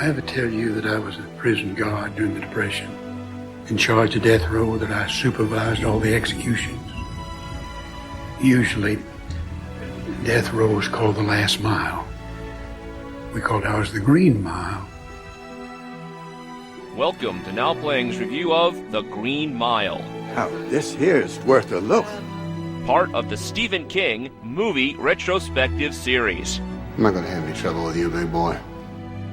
I ever tell you that I was a prison guard during the Depression, in charge of death row, that I supervised all the executions? Usually, death row is called the last mile. We called ours the Green Mile. Welcome to Now Playing's review of The Green Mile. Now, this here's worth a look. Part of the Stephen King movie retrospective series. I'm not gonna have any trouble with you, big boy.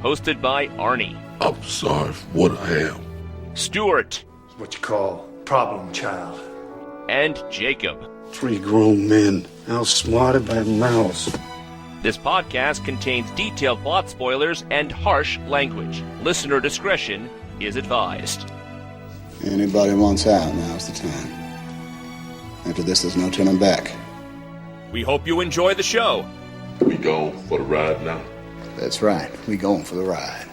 Hosted by Arnie. I'm sorry for what I am. Stuart. It's what you call problem child. And Jacob. 3 grown men outsmarted by a mouse. This podcast contains detailed plot spoilers and harsh language. Listener discretion is advised. Anybody wants out, now's the time. After this, there's no turning back. We hope you enjoy the show. We going for the ride now? That's right, we going for the ride.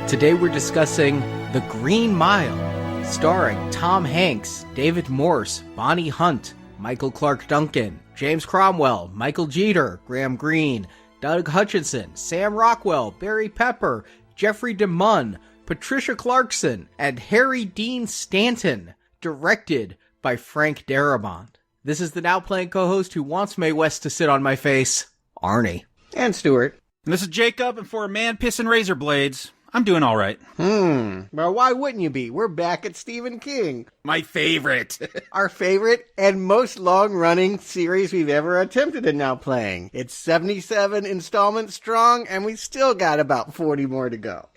Today we're discussing The Green Mile, starring Tom Hanks, David Morse, Bonnie Hunt, Michael Clarke Duncan, James Cromwell, Michael Jeter, Graham Greene, Doug Hutchinson, Sam Rockwell, Barry Pepper, Jeffrey DeMunn, Patricia Clarkson, and Harry Dean Stanton, directed by Frank Darabont. This is the Now Playing co-host who wants Mae West to sit on my face, Arnie. And Stuart. And this is Jacob, and for a man pissing razor blades, I'm doing all right. Well, why wouldn't you be? We're back at Stephen King. My favorite. Our favorite and most long-running series we've ever attempted at Now Playing. It's 77 installments strong, and we still got about 40 more to go.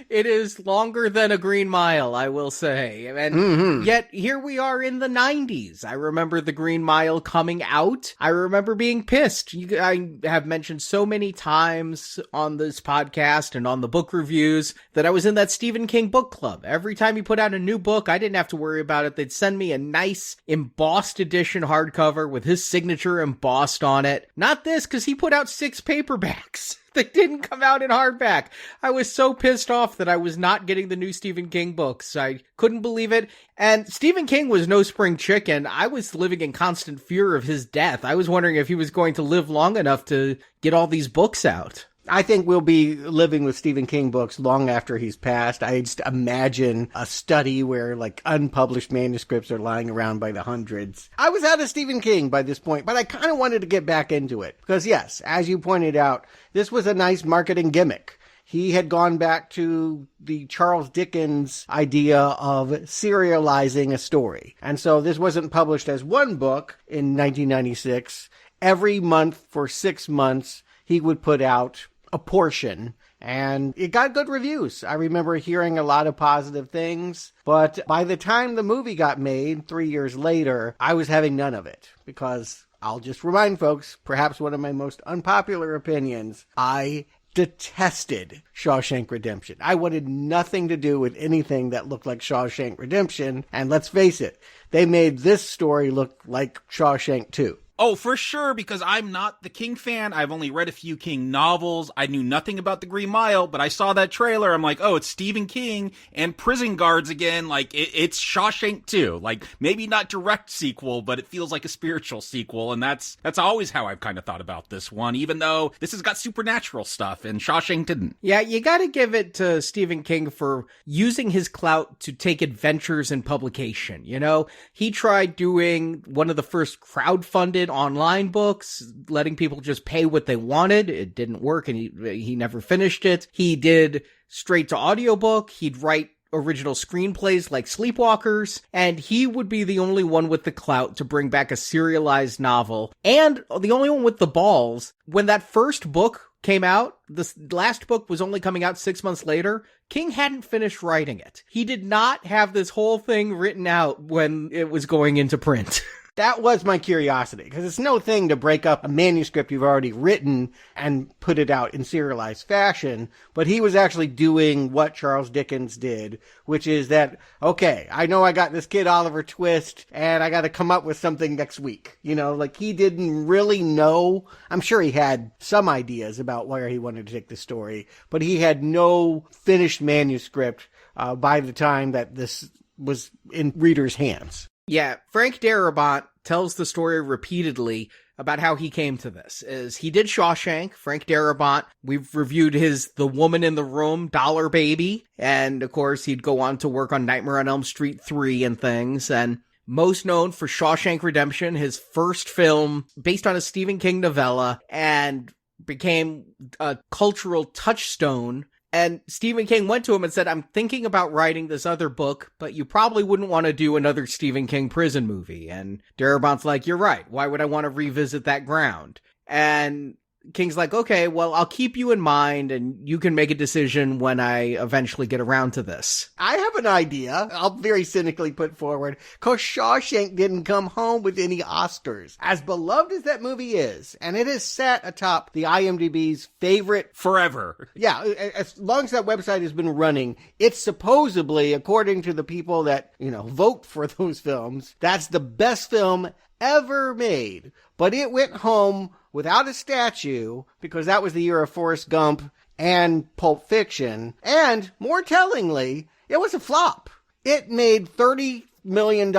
It is longer than A Green Mile, I will say. And yet, here we are in the 90s. I remember The Green Mile coming out. I remember being pissed. I have mentioned so many times on this podcast and on the book reviews that I was in that Stephen King book club. Every time he put out a new book, I didn't have to worry about it. They'd send me a nice embossed edition hardcover with his signature embossed on it. Not this, because he put out 6 paperbacks. They didn't come out in hardback. I was so pissed off that I was not getting the new Stephen King books. I couldn't believe it. And Stephen King was no spring chicken. I was living in constant fear of his death. I was wondering if he was going to live long enough to get all these books out. I think we'll be living with Stephen King books long after he's passed. I just imagine a study where, like, unpublished manuscripts are lying around by the hundreds. I was out of Stephen King by this point, but I kind of wanted to get back into it. Because, yes, as you pointed out, this was a nice marketing gimmick. He had gone back to the Charles Dickens idea of serializing a story. And so this wasn't published as one book in 1996. Every month for 6 months, he would put out a portion, and it got good reviews. I remember hearing a lot of positive things, but by the time the movie got made 3 years later, I was having none of it, because I'll just remind folks, perhaps one of my most unpopular opinions, I detested Shawshank Redemption. I wanted nothing to do with anything that looked like Shawshank Redemption, and let's face it, they made this story look like Shawshank 2. Oh, for sure, because I'm not the King fan. I've only read a few King novels. I knew nothing about The Green Mile, but I saw that trailer. I'm like, oh, it's Stephen King and prison guards again. Like, it's Shawshank 2. Like, maybe not direct sequel, but it feels like a spiritual sequel, and that's always how I've kind of thought about this one, even though this has got supernatural stuff, and Shawshank didn't. Yeah, you gotta give it to Stephen King for using his clout to take adventures in publication, you know? He tried doing one of the first crowdfunded online books, letting people just pay what they wanted. It didn't work, and he never finished it. He did straight to audiobook. He'd write original screenplays like Sleepwalkers, and he would be the only one with the clout to bring back a serialized novel, and the only one with the balls. When that first book came out, the last book was only coming out 6 months later, King hadn't finished writing it. He did not have this whole thing written out when it was going into print. That was my curiosity, because it's no thing to break up a manuscript you've already written and put it out in serialized fashion, but he was actually doing what Charles Dickens did, which is that, okay, I know I got this kid Oliver Twist, and I got to come up with something next week. You know, like, he didn't really know. I'm sure he had some ideas about where he wanted to take the story, but he had no finished manuscript by the time that this was in readers' hands. Yeah, Frank Darabont tells the story repeatedly about how he came to this is he did Shawshank, Frank Darabont. We've reviewed his The Woman in the Room, Dollar Baby. And of course, he'd go on to work on Nightmare on Elm Street 3 and things. And most known for Shawshank Redemption, his first film based on a Stephen King novella, and became a cultural touchstone. And Stephen King went to him and said, I'm thinking about writing this other book, but you probably wouldn't want to do another Stephen King prison movie. And Darabont's like, you're right. Why would I want to revisit that ground? And King's like, okay, well, I'll keep you in mind and you can make a decision when I eventually get around to this. I have an idea I'll very cynically put forward, because Shawshank didn't come home with any Oscars. As beloved as that movie is, and it is sat atop the IMDb's favorite forever. Yeah, as long as that website has been running, it's supposedly, according to the people that, vote for those films, that's the best film ever made. But it went home without a statue, because that was the year of Forrest Gump and Pulp Fiction. And more tellingly, it was a flop. It made $30 million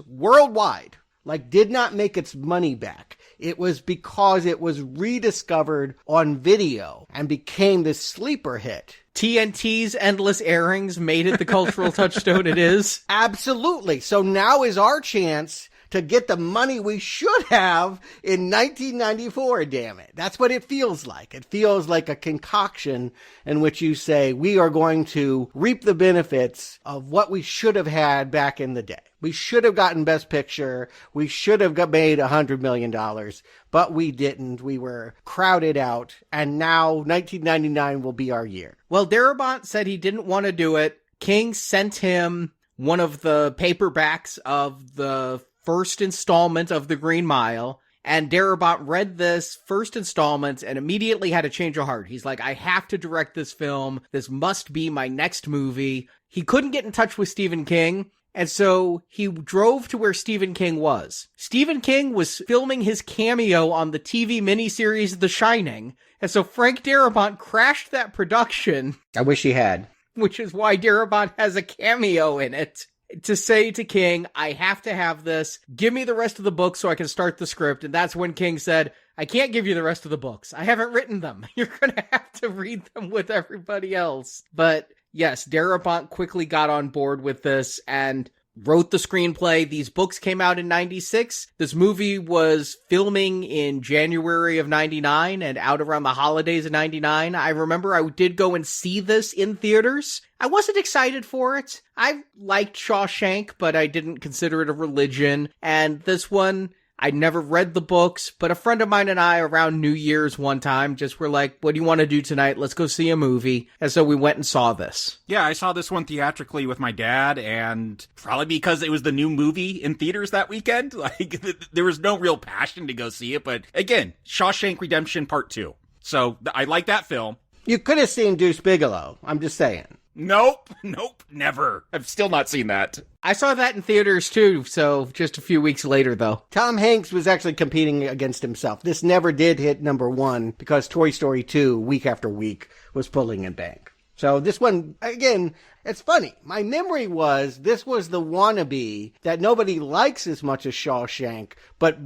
worldwide, did not make its money back. It was because it was rediscovered on video and became this sleeper hit. TNT's endless airings made it the cultural touchstone it is. Absolutely. So now is our chance to get the money we should have in 1994, damn it. That's what it feels like. It feels like a concoction in which you say, we are going to reap the benefits of what we should have had back in the day. We should have gotten Best Picture. We should have made $100 million, but we didn't. We were crowded out, and now 1999 will be our year. Well, Darabont said he didn't want to do it. King sent him one of the paperbacks of the first installment of The Green Mile, and Darabont read this first installment and immediately had a change of heart. He's like, I have to direct this film. This must be my next movie. He couldn't get in touch with Stephen King, and so he drove to where Stephen King was. Stephen King was filming his cameo on the TV miniseries The Shining, and so Frank Darabont crashed that production. I wish he had. Which is why Darabont has a cameo in it. To say to King, I have to have this. Give me the rest of the book so I can start the script. And that's when King said, I can't give you the rest of the books. I haven't written them. You're going to have to read them with everybody else. But yes, Darabont quickly got on board with this and wrote the screenplay. These books came out in 96. This movie was filming in January of 99 and out around the holidays of 99. I remember I did go and see this in theaters. I wasn't excited for it. I liked Shawshank, but I didn't consider it a religion. And this one, I never read the books, but a friend of mine and I around New Year's one time just were like, what do you want to do tonight? Let's go see a movie. And so we went and saw this. Yeah, I saw this one theatrically with my dad, and probably because it was the new movie in theaters that weekend. There was no real passion to go see it, but again, Shawshank Redemption Part 2. So I like that film. You could have seen Deuce Bigalow. I'm just saying. Nope, never. I've still not seen that. I saw that in theaters too, so just a few weeks later though. Tom Hanks was actually competing against himself. This never did hit number one because Toy Story 2, week after week, was pulling in bank. So this one, again, it's funny. My memory was this was the wannabe that nobody likes as much as Shawshank, but,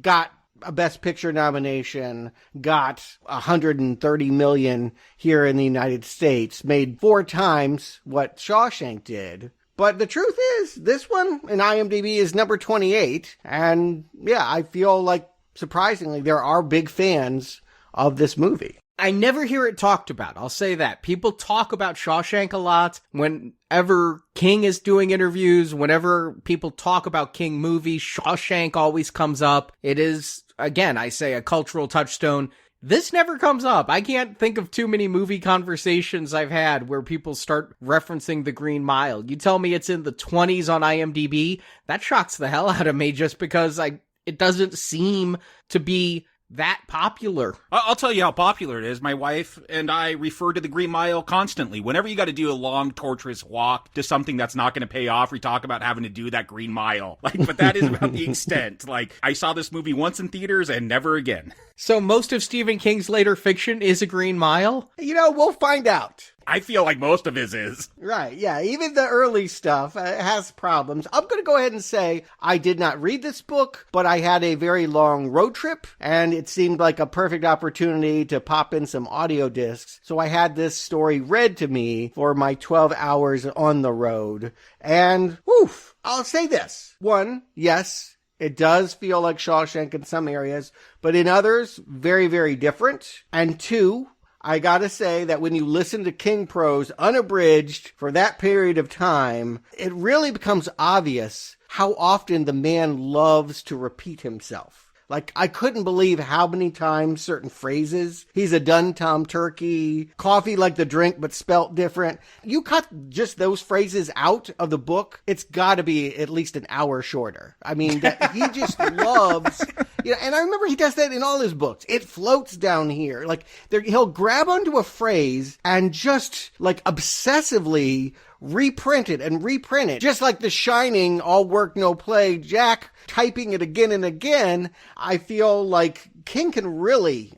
got a Best Picture nomination, got $130 million here in the United States, made 4 times what Shawshank did. But the truth is, this one in IMDb is number 28. And yeah, I feel like, surprisingly, there are big fans of this movie. I never hear it talked about. I'll say that. People talk about Shawshank a lot. Whenever King is doing interviews, whenever people talk about King movies, Shawshank always comes up. It is, again, I say a cultural touchstone. This never comes up. I can't think of too many movie conversations I've had where people start referencing The Green Mile. You tell me it's in the 20s on IMDb, that shocks the hell out of me just because it doesn't seem to be that popular. I'll tell you how popular it is. My wife and I refer to The Green Mile constantly. Whenever you got to do a long, torturous walk to something that's not going to pay off, we talk about having to do that Green Mile. But that is about the extent. I saw this movie once in theaters and never again. So most of Stephen King's later fiction is A Green Mile? We'll find out. I feel like most of his is. Right, yeah. Even the early stuff has problems. I'm going to go ahead and say I did not read this book, but I had a very long road trip, and it seemed like a perfect opportunity to pop in some audio discs. So I had this story read to me for my 12 hours on the road. And, woof, I'll say this. One, yes, it does feel like Shawshank in some areas, but in others, very, very different. And two, I gotta say that when you listen to King prose unabridged for that period of time, it really becomes obvious how often the man loves to repeat himself. Like, I couldn't believe how many times certain phrases, he's a done Tom Turkey, coffee like the drink but spelt different. You cut just those phrases out of the book, it's gotta be at least an hour shorter. I mean, that he just loves, and I remember he does that in all his books. It floats down here. Like, he'll grab onto a phrase and just, like, obsessively reprint it, just like The Shining, all work, no play, Jack typing it again and again. I feel like King can really,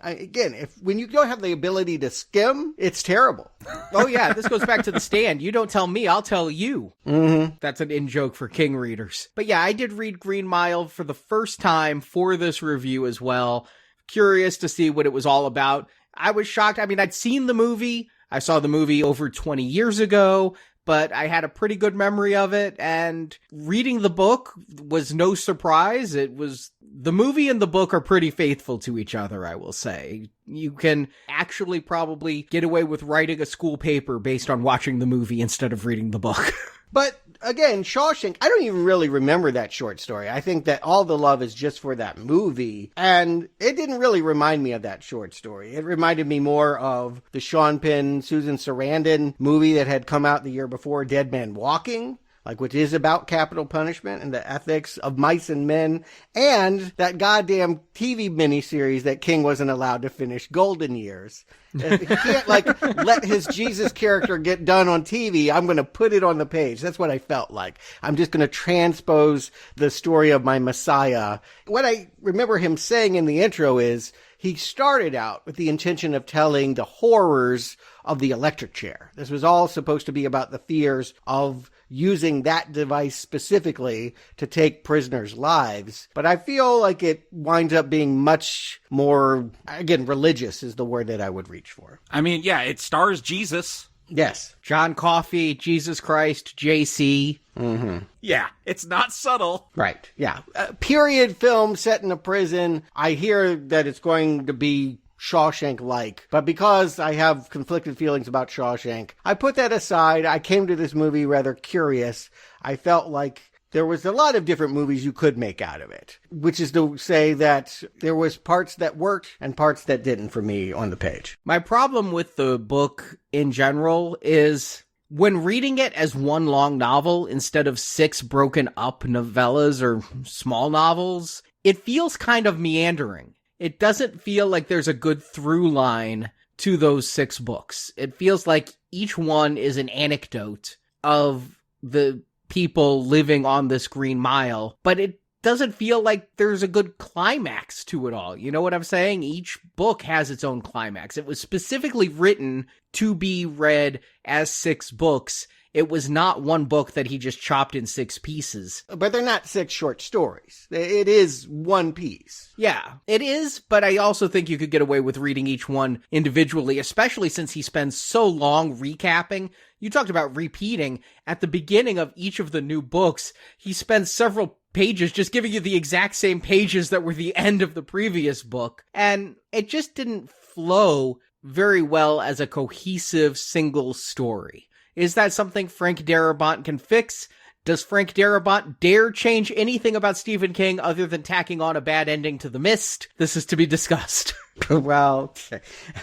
when you don't have the ability to skim, it's terrible. Oh yeah, this goes back to The Stand. You don't tell me, I'll tell you. Mm-hmm. That's an in-joke for King readers. But yeah, I did read Green Mile for the first time for this review as well. Curious to see what it was all about. I was shocked. I mean, I'd seen the movie. I saw the movie over 20 years ago, but I had a pretty good memory of it, and reading the book was no surprise. The movie and the book are pretty faithful to each other, I will say. You can actually probably get away with writing a school paper based on watching the movie instead of reading the book. But again, Shawshank, I don't even really remember that short story. I think that all the love is just for that movie. And it didn't really remind me of that short story. It reminded me more of the Sean Penn, Susan Sarandon movie that had come out the year before, Dead Man Walking, which is about capital punishment and the ethics of mice and men, and that goddamn TV miniseries that King wasn't allowed to finish, Golden Years. He can't, let his Jesus character get done on TV. I'm going to put it on the page. That's what I felt like. I'm just going to transpose the story of my Messiah. What I remember him saying in the intro is he started out with the intention of telling the horrors of the electric chair. This was all supposed to be about the fears of using that device specifically to take prisoners' lives. But I feel like it winds up being much more, again, religious is the word that I would reach for. I mean, yeah, it stars Jesus. Yes. John Coffey, Jesus Christ, JC. Mm-hmm. Yeah, it's not subtle. Right, yeah. Period film set in a prison. I hear that it's going to be Shawshank-like, but because I have conflicted feelings about Shawshank, I put that aside. I came to this movie rather curious. I felt like there was a lot of different movies you could make out of it, which is to say that there was parts that worked and parts that didn't for me on the page. My problem with the book in general is when reading it as one long novel instead of 6 broken up novellas or small novels, it feels kind of meandering. It doesn't feel like there's a good through line to those 6 books. It feels like each one is an anecdote of the people living on this Green Mile, but it doesn't feel like there's a good climax to it all. You know what I'm saying? Each book has its own climax. It was specifically written to be read as 6 books. It was not one book that he just chopped in 6 pieces. But they're not 6 short stories. It is one piece. Yeah, it is, but I also think you could get away with reading each one individually, especially since he spends so long recapping. You talked about repeating. At the beginning of each of the new books, he spends several pages just giving you the exact same pages that were the end of the previous book. And it just didn't flow very well as a cohesive single story. Is that something Frank Darabont can fix? Does Frank Darabont dare change anything about Stephen King other than tacking on a bad ending to The Mist? This is to be discussed. Well,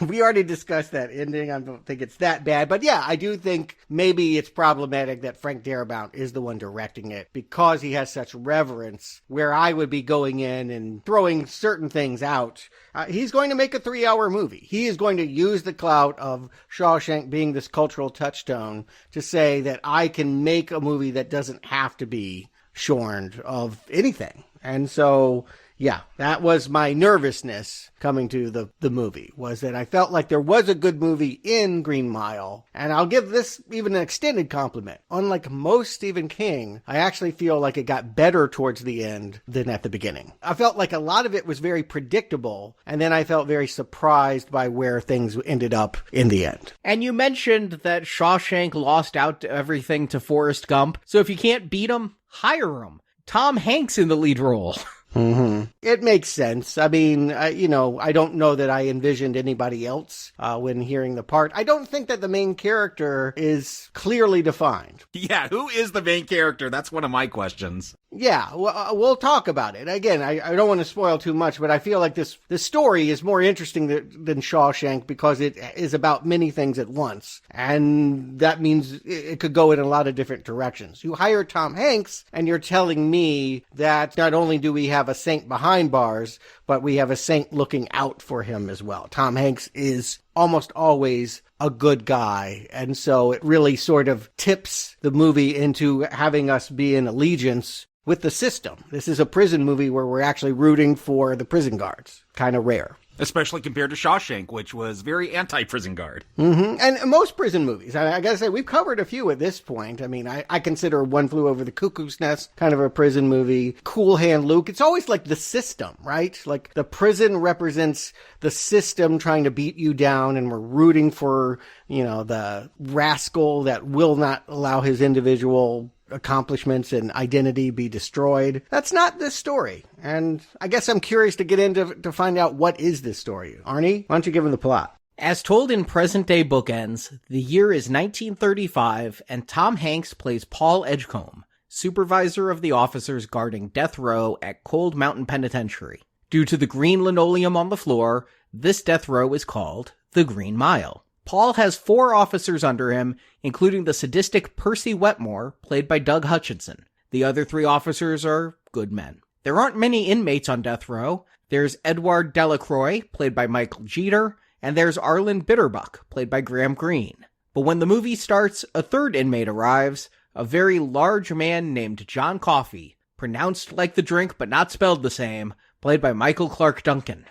we already discussed that ending. I don't think it's that bad. But yeah, I do think maybe it's problematic that Frank Darabont is the one directing it because he has such reverence, where I would be going in and throwing certain things out. He's going to make a 3-hour movie. He is going to use the clout of Shawshank being this cultural touchstone to say that I can make a movie that doesn't have to be shorn of anything. And so, Yeah, that was my nervousness coming to the movie, was that I felt like there was a good movie in Green Mile. And I'll give this even an extended compliment. Unlike most Stephen King, I actually feel like it got better towards the end than at the beginning. I felt like a lot of it was very predictable, and then I felt very surprised by where things ended up in the end. And you mentioned that Shawshank lost out to everything to Forrest Gump, so if you can't beat him, hire him. Tom Hanks in the lead role. Mm-hmm. It makes sense. I mean, I don't know that I envisioned anybody else when hearing the part. I don't think that the main character is clearly defined. Yeah, who is the main character? That's one of my questions. Yeah, we'll talk about it. Again, I don't want to spoil too much, but I feel like this story is more interesting than Shawshank because it is about many things at once. And that means it could go in a lot of different directions. You hire Tom Hanks, and you're telling me that not only do we have a saint behind bars, but we have a saint looking out for him as well. Tom Hanks is almost always a good guy, and so it really sort of tips the movie into having us be in allegiance with the system. This is a prison movie where we're actually rooting for the prison guards. Kind of rare. Especially compared to Shawshank, which was very anti-prison guard. Mm-hmm. And most prison movies, I gotta say, we've covered a few at this point. I mean, I consider One Flew Over the Cuckoo's Nest kind of a prison movie. Cool Hand Luke, it's always like the system, right? Like the prison represents the system trying to beat you down, and we're rooting for, the rascal that will not allow his individual accomplishments and identity be destroyed. That's not this story. And I guess I'm curious to get into to find out what is this story. Arnie, why don't you give him the plot? As told in present-day bookends, the year is 1935, and Tom Hanks plays Paul Edgecombe, supervisor of the officers guarding death row at Cold Mountain Penitentiary. Due to the green linoleum on the floor, this death row is called the Green Mile. Paul has 4 officers under him, including the sadistic Percy Wetmore, played by Doug Hutchinson. The other 3 officers are good men. There aren't many inmates on death row. There's Edward Delacroix, played by Michael Jeter, and there's Arlen Bitterbuck, played by Graham Greene. But when the movie starts, a 3rd inmate arrives, a very large man named John Coffey, pronounced like the drink but not spelled the same, played by Michael Clarke Duncan.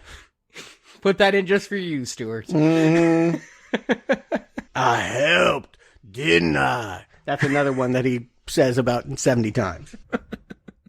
Put that in just for you, Stuart. Mm-hmm. I helped, didn't I? That's another one that he says about 70 times.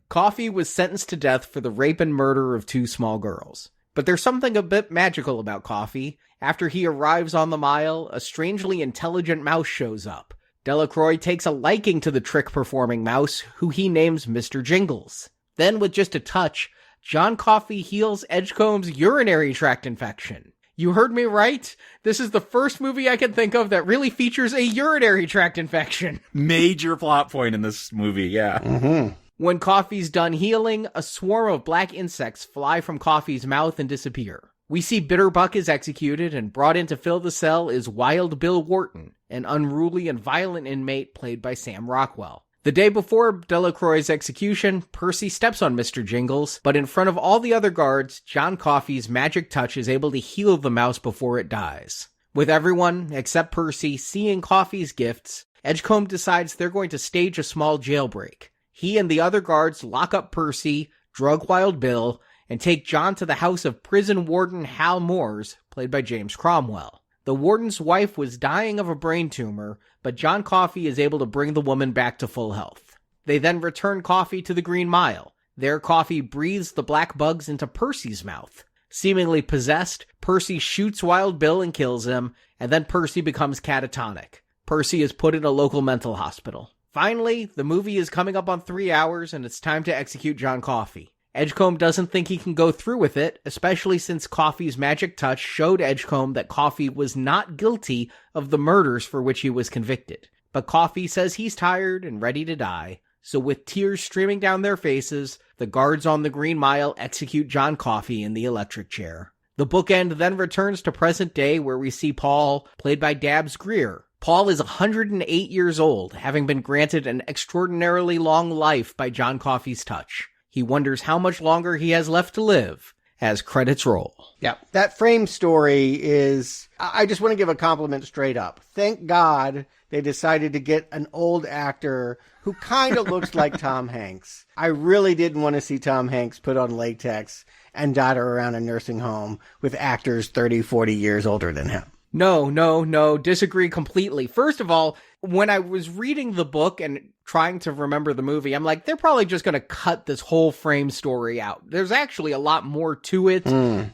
Coffey was sentenced to death for the rape and murder of 2 small girls. But there's something a bit magical about Coffey. After he arrives on the mile, a strangely intelligent mouse shows up. Delacroix takes a liking to the trick-performing mouse, who he names Mr. Jingles. Then, with just a touch, John Coffey heals Edgecombe's urinary tract infection. You heard me right. This is the first movie I can think of that really features a urinary tract infection. Major plot point in this movie, yeah. Mm-hmm. When Coffey's done healing, a swarm of black insects fly from Coffey's mouth and disappear. We see Bitterbuck is executed, and brought in to fill the cell is Wild Bill Wharton, an unruly and violent inmate played by Sam Rockwell. The day before Delacroix's execution, Percy steps on Mr. Jingles, but in front of all the other guards, John Coffey's magic touch is able to heal the mouse before it dies. With everyone, except Percy, seeing Coffey's gifts, Edgecombe decides they're going to stage a small jailbreak. He and the other guards lock up Percy, drug Wild Bill, and take John to the house of prison warden Hal Moores, played by James Cromwell. The warden's wife was dying of a brain tumor, but John Coffey is able to bring the woman back to full health. They then return Coffey to the Green Mile. There, Coffey breathes the black bugs into Percy's mouth. Seemingly possessed, Percy shoots Wild Bill and kills him, and then Percy becomes catatonic. Percy is put in a local mental hospital. Finally, the movie is coming up on 3 hours, and it's time to execute John Coffey. Edgecombe doesn't think he can go through with it, especially since Coffey's magic touch showed Edgecombe that Coffey was not guilty of the murders for which he was convicted. But Coffey says he's tired and ready to die, so with tears streaming down their faces, the guards on the Green Mile execute John Coffey in the electric chair. The bookend then returns to present day, where we see Paul, played by Dabbs Greer. Paul is 108 years old, having been granted an extraordinarily long life by John Coffey's touch. He wonders how much longer he has left to live, as credits roll. Yeah, that frame story is, I just want to give a compliment straight up. Thank God they decided to get an old actor who kind of looks like Tom Hanks. I really didn't want to see Tom Hanks put on latex and dodder around a nursing home with actors 30, 40 years older than him. No, disagree completely. First of all, when I was reading the book and trying to remember the movie, I'm like, they're probably just going to cut this whole frame story out. There's actually a lot more to it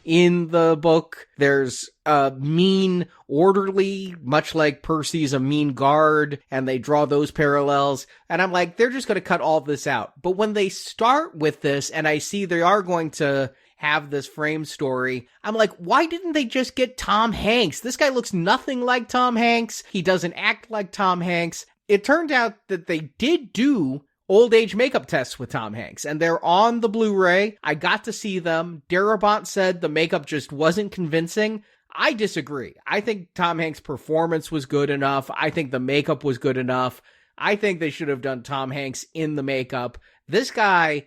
in the book. There's a mean orderly, much like Percy's a mean guard, and they draw those parallels. And I'm like, they're just going to cut all this out. But when they start with this, and I see they are going to have this frame story, I'm like, why didn't they just get Tom Hanks? This guy looks nothing like Tom Hanks. He doesn't act like Tom Hanks. It turned out that they did do old age makeup tests with Tom Hanks, and they're on the Blu-ray. I got to see them. Darabont said the makeup just wasn't convincing. I disagree. I think Tom Hanks' performance was good enough. I think the makeup was good enough. I think they should have done Tom Hanks in the makeup. This guy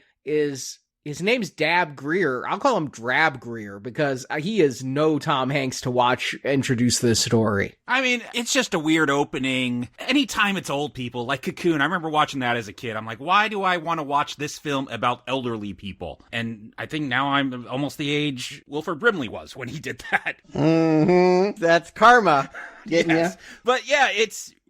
his name's Dab Greer. I'll call him Drab Greer because he is no Tom Hanks to watch introduce this story. I mean, it's just a weird opening. Anytime it's old people, like Cocoon, I remember watching that as a kid. I'm like, why do I want to watch this film about elderly people? And I think now I'm almost the age Wilford Brimley was when he did that. Mm-hmm. That's karma. Getting yes. ya. But yeah,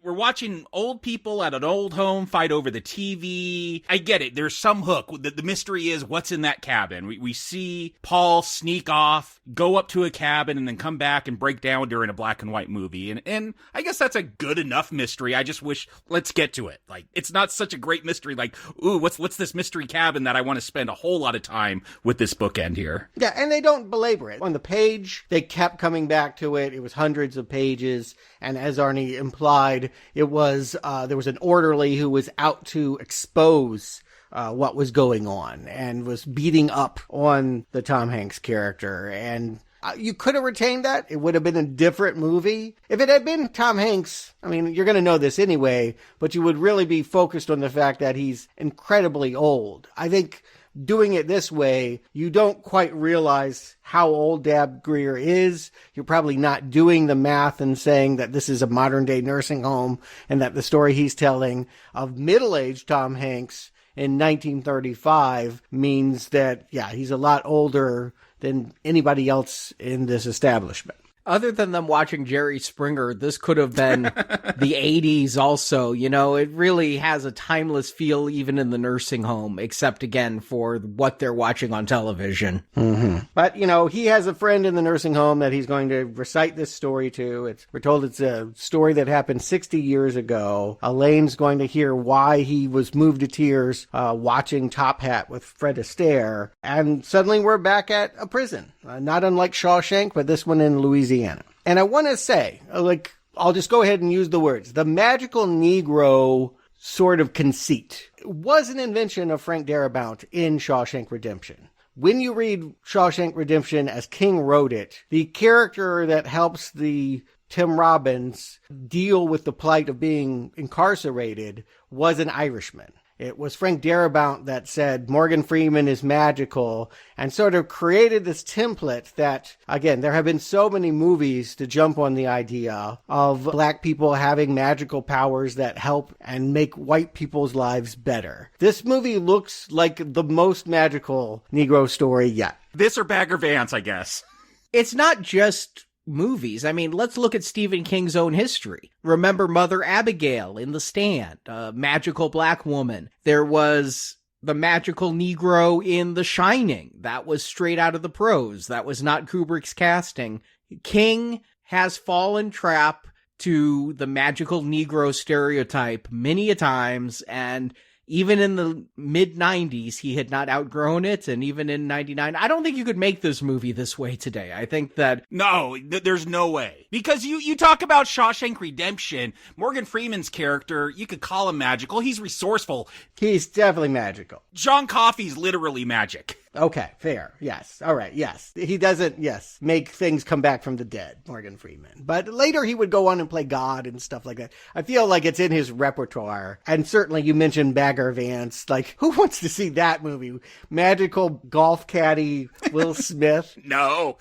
we're watching old people at an old home fight over the TV. I get it. There's some hook. The mystery is what's in that cabin. We see Paul sneak off, go up to a cabin, and then come back and break down during a black and white movie. And I guess that's a good enough mystery. I just wish, let's get to it. Like, it's not such a great mystery. Like, ooh, what's this mystery cabin that I want to spend a whole lot of time with this bookend here? Yeah, and they don't belabor it. On the page, they kept coming back to it. It was hundreds of pages. And as Arnie implied, it was, there was an orderly who was out to expose what was going on and was beating up on the Tom Hanks character. And you could have retained that. It would have been a different movie. If it had been Tom Hanks, I mean, you're going to know this anyway, but you would really be focused on the fact that he's incredibly old. I think doing it this way, you don't quite realize how old Dab Greer is. You're probably not doing the math and saying that this is a modern day nursing home and that the story he's telling of middle-aged Tom Hanks in 1935 means that, yeah, he's a lot older than anybody else in this establishment. Other than them watching Jerry Springer, this could have been the 80s also. You know, it really has a timeless feel even in the nursing home, except again for what they're watching on television. Mm-hmm. But, you know, he has a friend in the nursing home that he's going to recite this story to. We're told it's a story that happened 60 years ago. Elaine's going to hear why he was moved to tears watching Top Hat with Fred Astaire. And suddenly we're back at a prison. Not unlike Shawshank, but this one in Louisiana. And I want to say, I'll just go ahead and use the words. The magical Negro sort of conceit was an invention of Frank Darabont in Shawshank Redemption. When you read Shawshank Redemption as King wrote it, the character that helps the Tim Robbins deal with the plight of being incarcerated was an Irishman. It was Frank Darabont that said Morgan Freeman is magical and sort of created this template that, again, there have been so many movies to jump on the idea of black people having magical powers that help and make white people's lives better. This movie looks like the most magical Negro story yet. This or Bagger Vance, I guess. It's not just movies. I mean, let's look at Stephen King's own history. Remember Mother Abigail in The Stand, a magical black woman. There was the magical Negro in The Shining. That was straight out of the prose. That was not Kubrick's casting. King has fallen trap to the magical Negro stereotype many a times, and even in the mid-90s, he had not outgrown it, and even in 99, I don't think you could make this movie this way today. I think that... No, there's no way. Because you talk about Shawshank Redemption, Morgan Freeman's character, you could call him magical. He's resourceful. He's definitely magical. John Coffey's literally magic. Okay, fair. Yes. All right. Yes. He doesn't, make things come back from the dead, Morgan Freeman. But later he would go on and play God and stuff like that. I feel like it's in his repertoire. And certainly you mentioned Bagger Vance. Like, who wants to see that movie? Magical golf caddy Will Smith. No,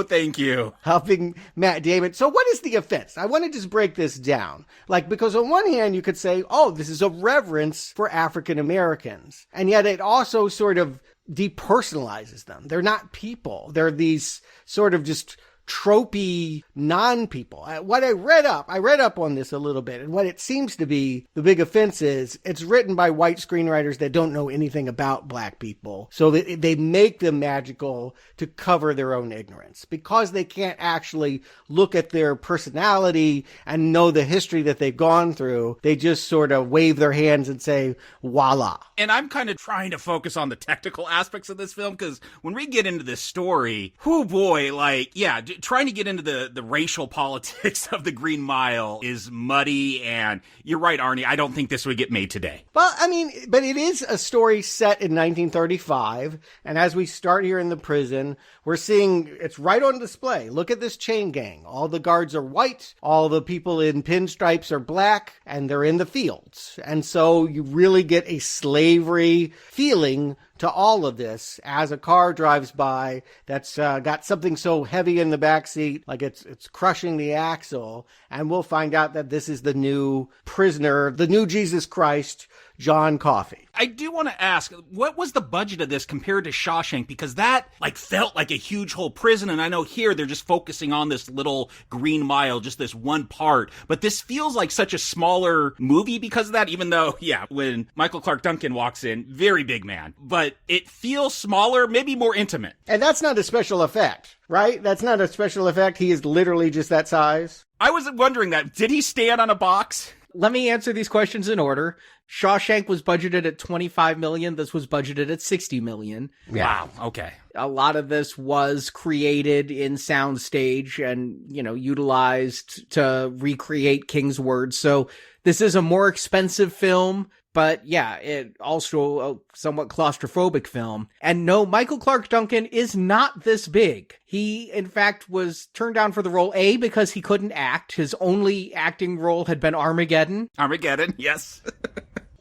thank you. Helping Matt Damon. So what is the offense? I want to just break this down. Like, because on one hand, you could say, oh, this is a reverence for African Americans. And yet it also sort of depersonalizes them. They're not people. They're these sort of just tropey non-people. What I read up on this a little bit, and what it seems to be the big offense is it's written by white screenwriters that don't know anything about black people. So they make them magical to cover their own ignorance because they can't actually look at their personality and know the history that they've gone through. They just sort of wave their hands and say, voila. And I'm kind of trying to focus on the technical aspects of this film because when we get into this story, oh boy, like, yeah, trying to get into the racial politics of the Green Mile is muddy, and you're right, Arnie, I don't think this would get made today. Well, I mean, but it is a story set in 1935, and as we start here in the prison, we're seeing it's right on display. Look at this chain gang. All the guards are white, all the people in pinstripes are black, and they're in the fields. And so you really get a slavery feeling to all of this as a car drives by that's got something so heavy in the backseat, like it's crushing the axle. And we'll find out that this is the new prisoner, the new Jesus Christ, John Coffey. I do want to ask, what was the budget of this compared to Shawshank? Because that felt like a huge whole prison, and I know here they're just focusing on this little Green Mile, just this one part. But this feels like such a smaller movie because of that, even though, yeah, when Michael Clarke Duncan walks in, very big man. But it feels smaller, maybe more intimate. And that's not a special effect, right? That's not a special effect. He is literally just that size. I was wondering that. Did he stand on a box? Let me answer these questions in order. Shawshank was budgeted at $25 million. This was budgeted at $60 million. Wow. Okay. A lot of this was created in soundstage and, utilized to recreate King's words. So this is a more expensive film. But yeah, it also a somewhat claustrophobic film. And no, Michael Clarke Duncan is not this big. He, in fact, was turned down for the role, A, because he couldn't act. His only acting role had been Armageddon. Armageddon, yes.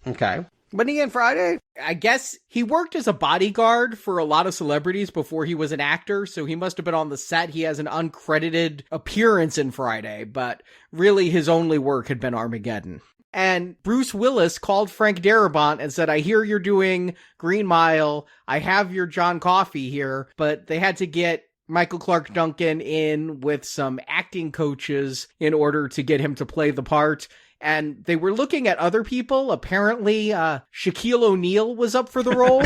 Okay. Wasn't he in Friday? I guess he worked as a bodyguard for a lot of celebrities before he was an actor, so he must have been on the set. He has an uncredited appearance in Friday, but really his only work had been Armageddon. And Bruce Willis called Frank Darabont and said, I hear you're doing Green Mile. I have your John Coffey here, but they had to get Michael Clarke Duncan in with some acting coaches in order to get him to play the part. And they were looking at other people. Apparently, Shaquille O'Neal was up for the role.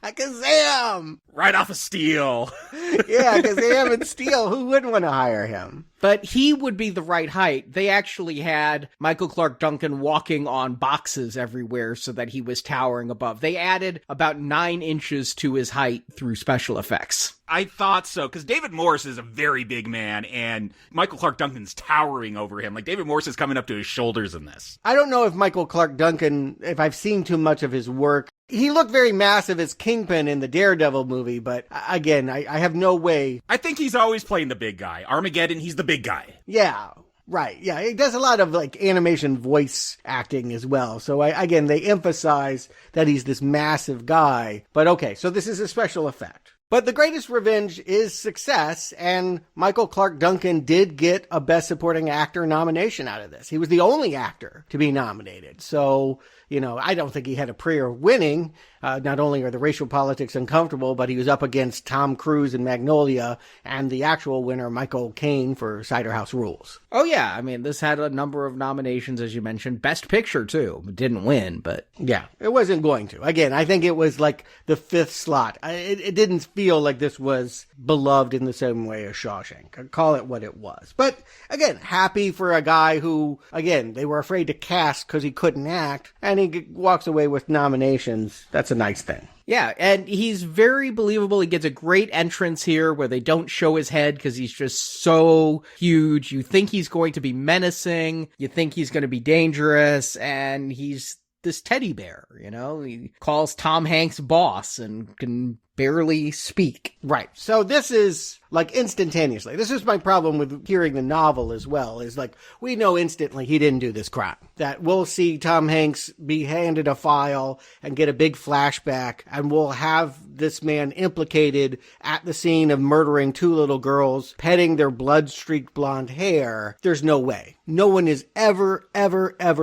Kazam! Right off of Steel. Yeah, Kazam and Steel. Who wouldn't want to hire him? But he would be the right height. They actually had Michael Clarke Duncan walking on boxes everywhere so that he was towering above. They added about 9 inches to his height through special effects. I thought so, because David Morse is a very big man, and Michael Clarke Duncan's towering over him. Like, David Morse is coming up to his shoulders in this. I don't know if Michael Clarke Duncan, if I've seen too much of his work. He looked very massive as Kingpin in the Daredevil movie, but again, I have no way. I think he's always playing the big guy. Armageddon, he's the big guy. Yeah. Right. Yeah. He does a lot of animation voice acting as well. So again, they emphasize that he's this massive guy. But okay, so this is a special effect. But The Greatest Revenge is success, and Michael Clarke Duncan did get a Best Supporting Actor nomination out of this. He was the only actor to be nominated. So, I don't think he had a prayer of winning. Not only are the racial politics uncomfortable, but he was up against Tom Cruise in Magnolia and the actual winner, Michael Caine, for Cider House Rules. Oh, yeah. I mean, this had a number of nominations, as you mentioned. Best Picture, too. It didn't win, but... Yeah, it wasn't going to. Again, I think it was like the 5th slot. It didn't feel like this was beloved in the same way as Shawshank. I'd call it what it was. But, again, happy for a guy who, again, they were afraid to cast because he couldn't act, and he walks away with nominations. That's a nice thing. Yeah, and he's very believable. He gets a great entrance here where they don't show his head because he's just so huge. You think he's going to be menacing. You think he's going to be dangerous, and he's this teddy bear, you know? He calls Tom Hanks boss and can barely speak. Right. So this is like instantaneously. This is my problem with hearing the novel as well, is like we know instantly he didn't do this crime. That we'll see Tom Hanks be handed a file and get a big flashback, and we'll have this man implicated at the scene of murdering 2 little girls, petting their blood-streaked blonde hair. There's no way. No one is ever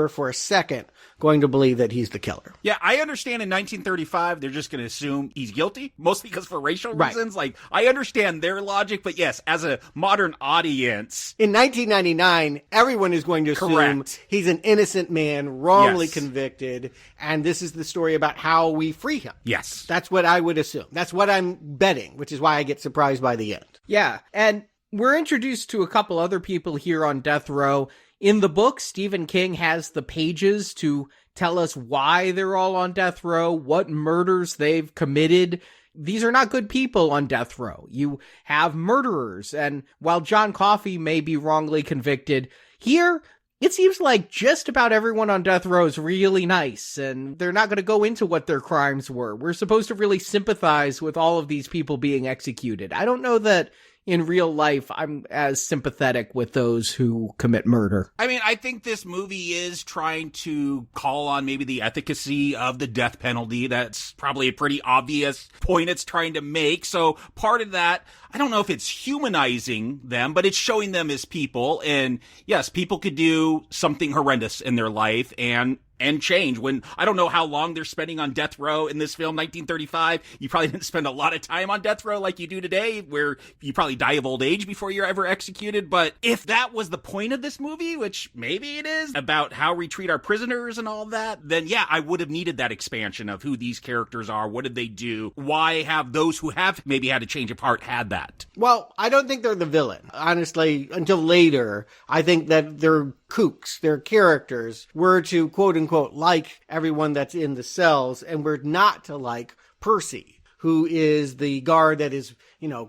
for a second going to believe that he's the killer. Yeah, I understand in 1935, they're just going to assume he's guilty, mostly because for racial reasons. Like, I understand their logic, but yes, as a modern audience... In 1999, everyone is going to assume he's an innocent man, wrongly convicted, and this is the story about how we free him. Yes. That's what I would assume. That's what I'm betting, which is why I get surprised by the end. Yeah, and we're introduced to a couple other people here on death row. In the book, Stephen King has the pages to tell us why they're all on death row, what murders they've committed. These are not good people on death row. You have murderers, and while John Coffey may be wrongly convicted, here it seems like just about everyone on death row is really nice, and they're not going to go into what their crimes were. We're supposed to really sympathize with all of these people being executed. I don't know that in real life I'm as sympathetic with those who commit murder. I mean, I think this movie is trying to call on maybe the efficacy of the death penalty. That's probably a pretty obvious point it's trying to make. So part of that, I don't know if it's humanizing them, but it's showing them as people. And yes, people could do something horrendous in their life and change. When I don't know how long they're spending on death row in this film, 1935. You probably didn't spend a lot of time on death row like you do today, where you probably die of old age before you're ever executed. But if that was the point of this movie, which maybe it is, about how we treat our prisoners and all that, then yeah, I would have needed that expansion of who these characters are. What did they do? Why have those who have maybe had a change of heart had that? Well, I don't think they're the villain, honestly, until later. I think that they're kooks, their characters, were to quote-unquote like everyone that's in the cells, and we're not to like Percy, who is the guard that is,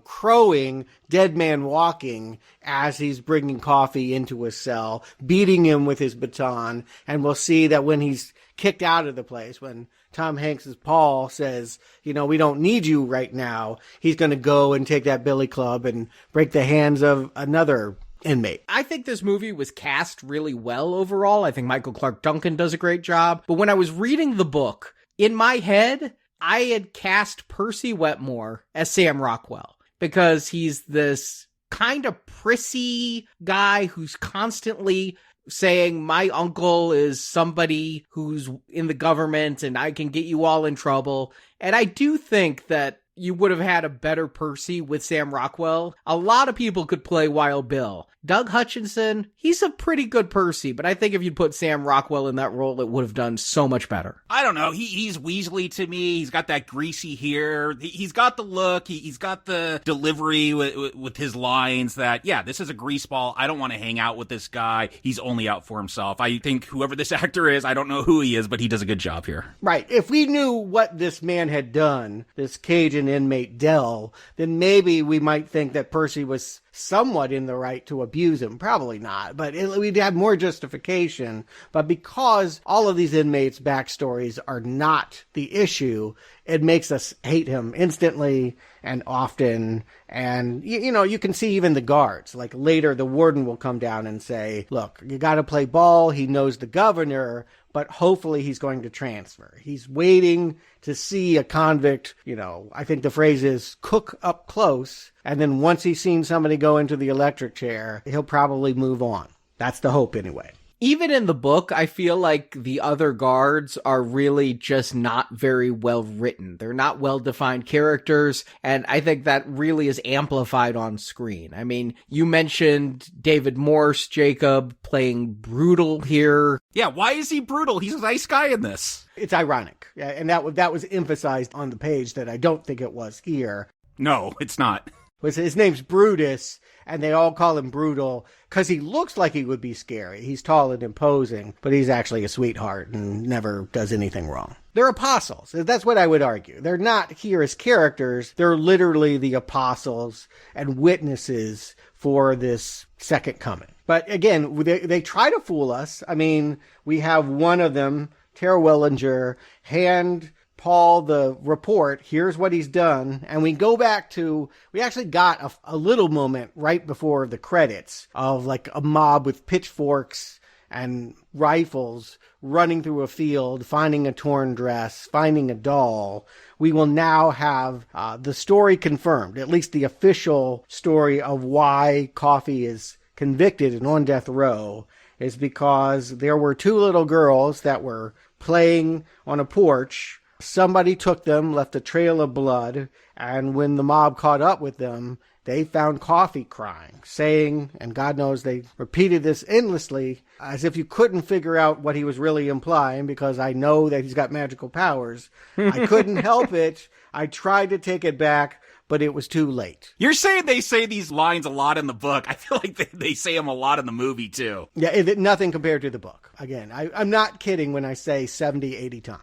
crowing, dead man walking as he's bringing Coffey into a cell, beating him with his baton, and we'll see that when he's kicked out of the place, when Tom Hanks' Paul says, we don't need you right now, he's going to go and take that billy club and break the hands of another inmate. I think this movie was cast really well overall. I think Michael Clarke Duncan does a great job. But when I was reading the book, in my head, I had cast Percy Wetmore as Sam Rockwell, because he's this kind of prissy guy who's constantly saying, my uncle is somebody who's in the government and I can get you all in trouble. And I do think that you would have had a better Percy with Sam Rockwell. A lot of people could play Wild Bill. Doug Hutchinson, he's a pretty good Percy, but I think if you'd put Sam Rockwell in that role, it would have done so much better. I don't know. He's Weasley to me. He's got that greasy hair. He's got the look. He's got the delivery with his lines that, yeah, this is a greaseball. I don't want to hang out with this guy. He's only out for himself. I think whoever this actor is, I don't know who he is, but he does a good job here. Right. If we knew what this man had done, this Cajun inmate Dell, then maybe we might think that Percy was somewhat in the right to abuse him. Probably not, but we'd have more justification. But because all of these inmates' backstories are not the issue, it makes us hate him instantly and often. And, you can see even the guards. Like later, the warden will come down and say, look, you got to play ball. He knows the governor, but hopefully he's going to transfer. He's waiting to see a convict, I think the phrase is cook up close. And then once he's seen somebody go into the electric chair, he'll probably move on. That's the hope anyway. Even in the book, I feel like the other guards are really just not very well written. They're not well-defined characters, and I think that really is amplified on screen. I mean, you mentioned David Morse, Jacob, playing brutal here. Yeah, why is he brutal? He's a nice guy in this. It's ironic, and that was emphasized on the page that I don't think it was here. No, it's not. His name's Brutus, and they all call him Brutal because he looks like he would be scary. He's tall and imposing, but he's actually a sweetheart and never does anything wrong. They're apostles. That's what I would argue. They're not here as characters. They're literally the apostles and witnesses for this second coming. But again, they try to fool us. I mean, we have one of them Tara Wellinger hand Paul the report, here's what he's done, and we go back to, we actually got a little moment right before the credits of like a mob with pitchforks and rifles running through a field, finding a torn dress, finding a doll. We will now have the story confirmed, at least the official story of why Coffey is convicted and on death row is because there were two little girls that were playing on a porch. Somebody took them, left a trail of blood, and when the mob caught up with them, they found Coffey crying, saying, and God knows they repeated this endlessly, as if you couldn't figure out what he was really implying, because I know that he's got magical powers. I couldn't help it. I tried to take it back, but it was too late. You're saying they say these lines a lot in the book. I feel like they say them a lot in the movie, too. Yeah, nothing compared to the book. Again, I'm not kidding when I say 70, 80 times.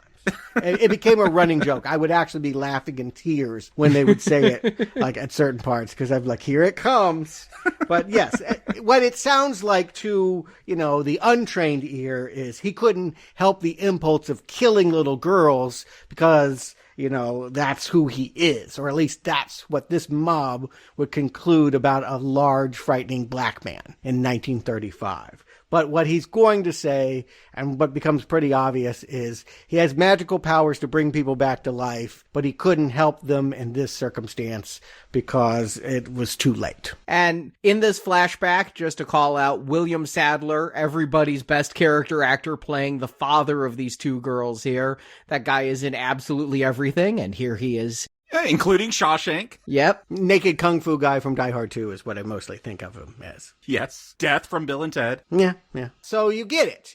It became a running joke. I would actually be laughing in tears when they would say it, like at certain parts, because I'm like, here it comes. But yes, what it sounds like to, the untrained ear is he couldn't help the impulse of killing little girls because, that's who he is, or at least that's what this mob would conclude about a large, frightening black man in 1935. But what he's going to say, and what becomes pretty obvious, is he has magical powers to bring people back to life, but he couldn't help them in this circumstance because it was too late. And in this flashback, just to call out William Sadler, everybody's best character actor, playing the father of these two girls here. That guy is in absolutely everything, and here he is. Including Shawshank. Yep. Naked Kung Fu guy from Die Hard 2 is what I mostly think of him as. Yes. Death from Bill and Ted. Yeah. So you get it.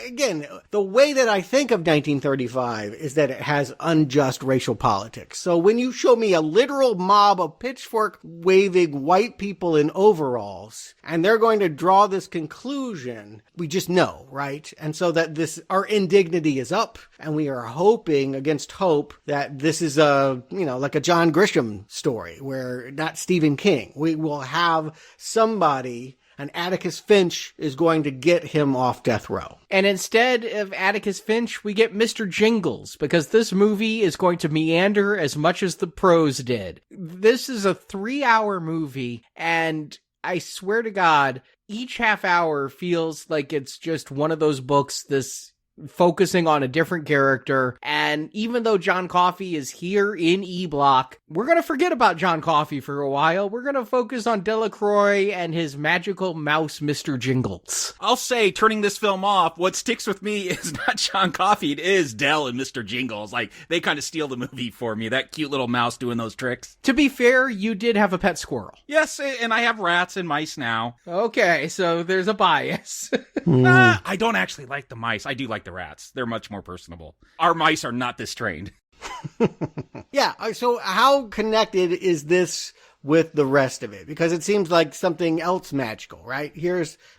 Again, the way that I think of 1935 is that it has unjust racial politics. So when you show me a literal mob of pitchfork-waving white people in overalls, and they're going to draw this conclusion, we just know, right? And so that our indignity is up, and we are hoping against hope that this is like a John Grisham story, where not Stephen King. We will have somebody, and Atticus Finch is going to get him off death row. And instead of Atticus Finch, we get Mr. Jingles, because this movie is going to meander as much as the prose did. This is a 3-hour movie, and I swear to God, each half hour feels like it's just one of those books, focusing on a different character. And even though John Coffey is here in E Block, we're going to forget about John Coffey for a while. We're going to focus on Delacroix and his magical mouse, Mr. Jingles. I'll say, turning this film off, what sticks with me is not John Coffey, it is Del and Mr. Jingles. Like, they kind of steal the movie for me. That cute little mouse doing those tricks. To be fair, you did have a pet squirrel. Yes, and I have rats and mice now. Okay, so there's a bias. I don't actually like the mice. I do like the rats. They're much more personable. Our mice are not this trained. Yeah, so how connected is this with the rest of it? Because it seems like something else magical, right?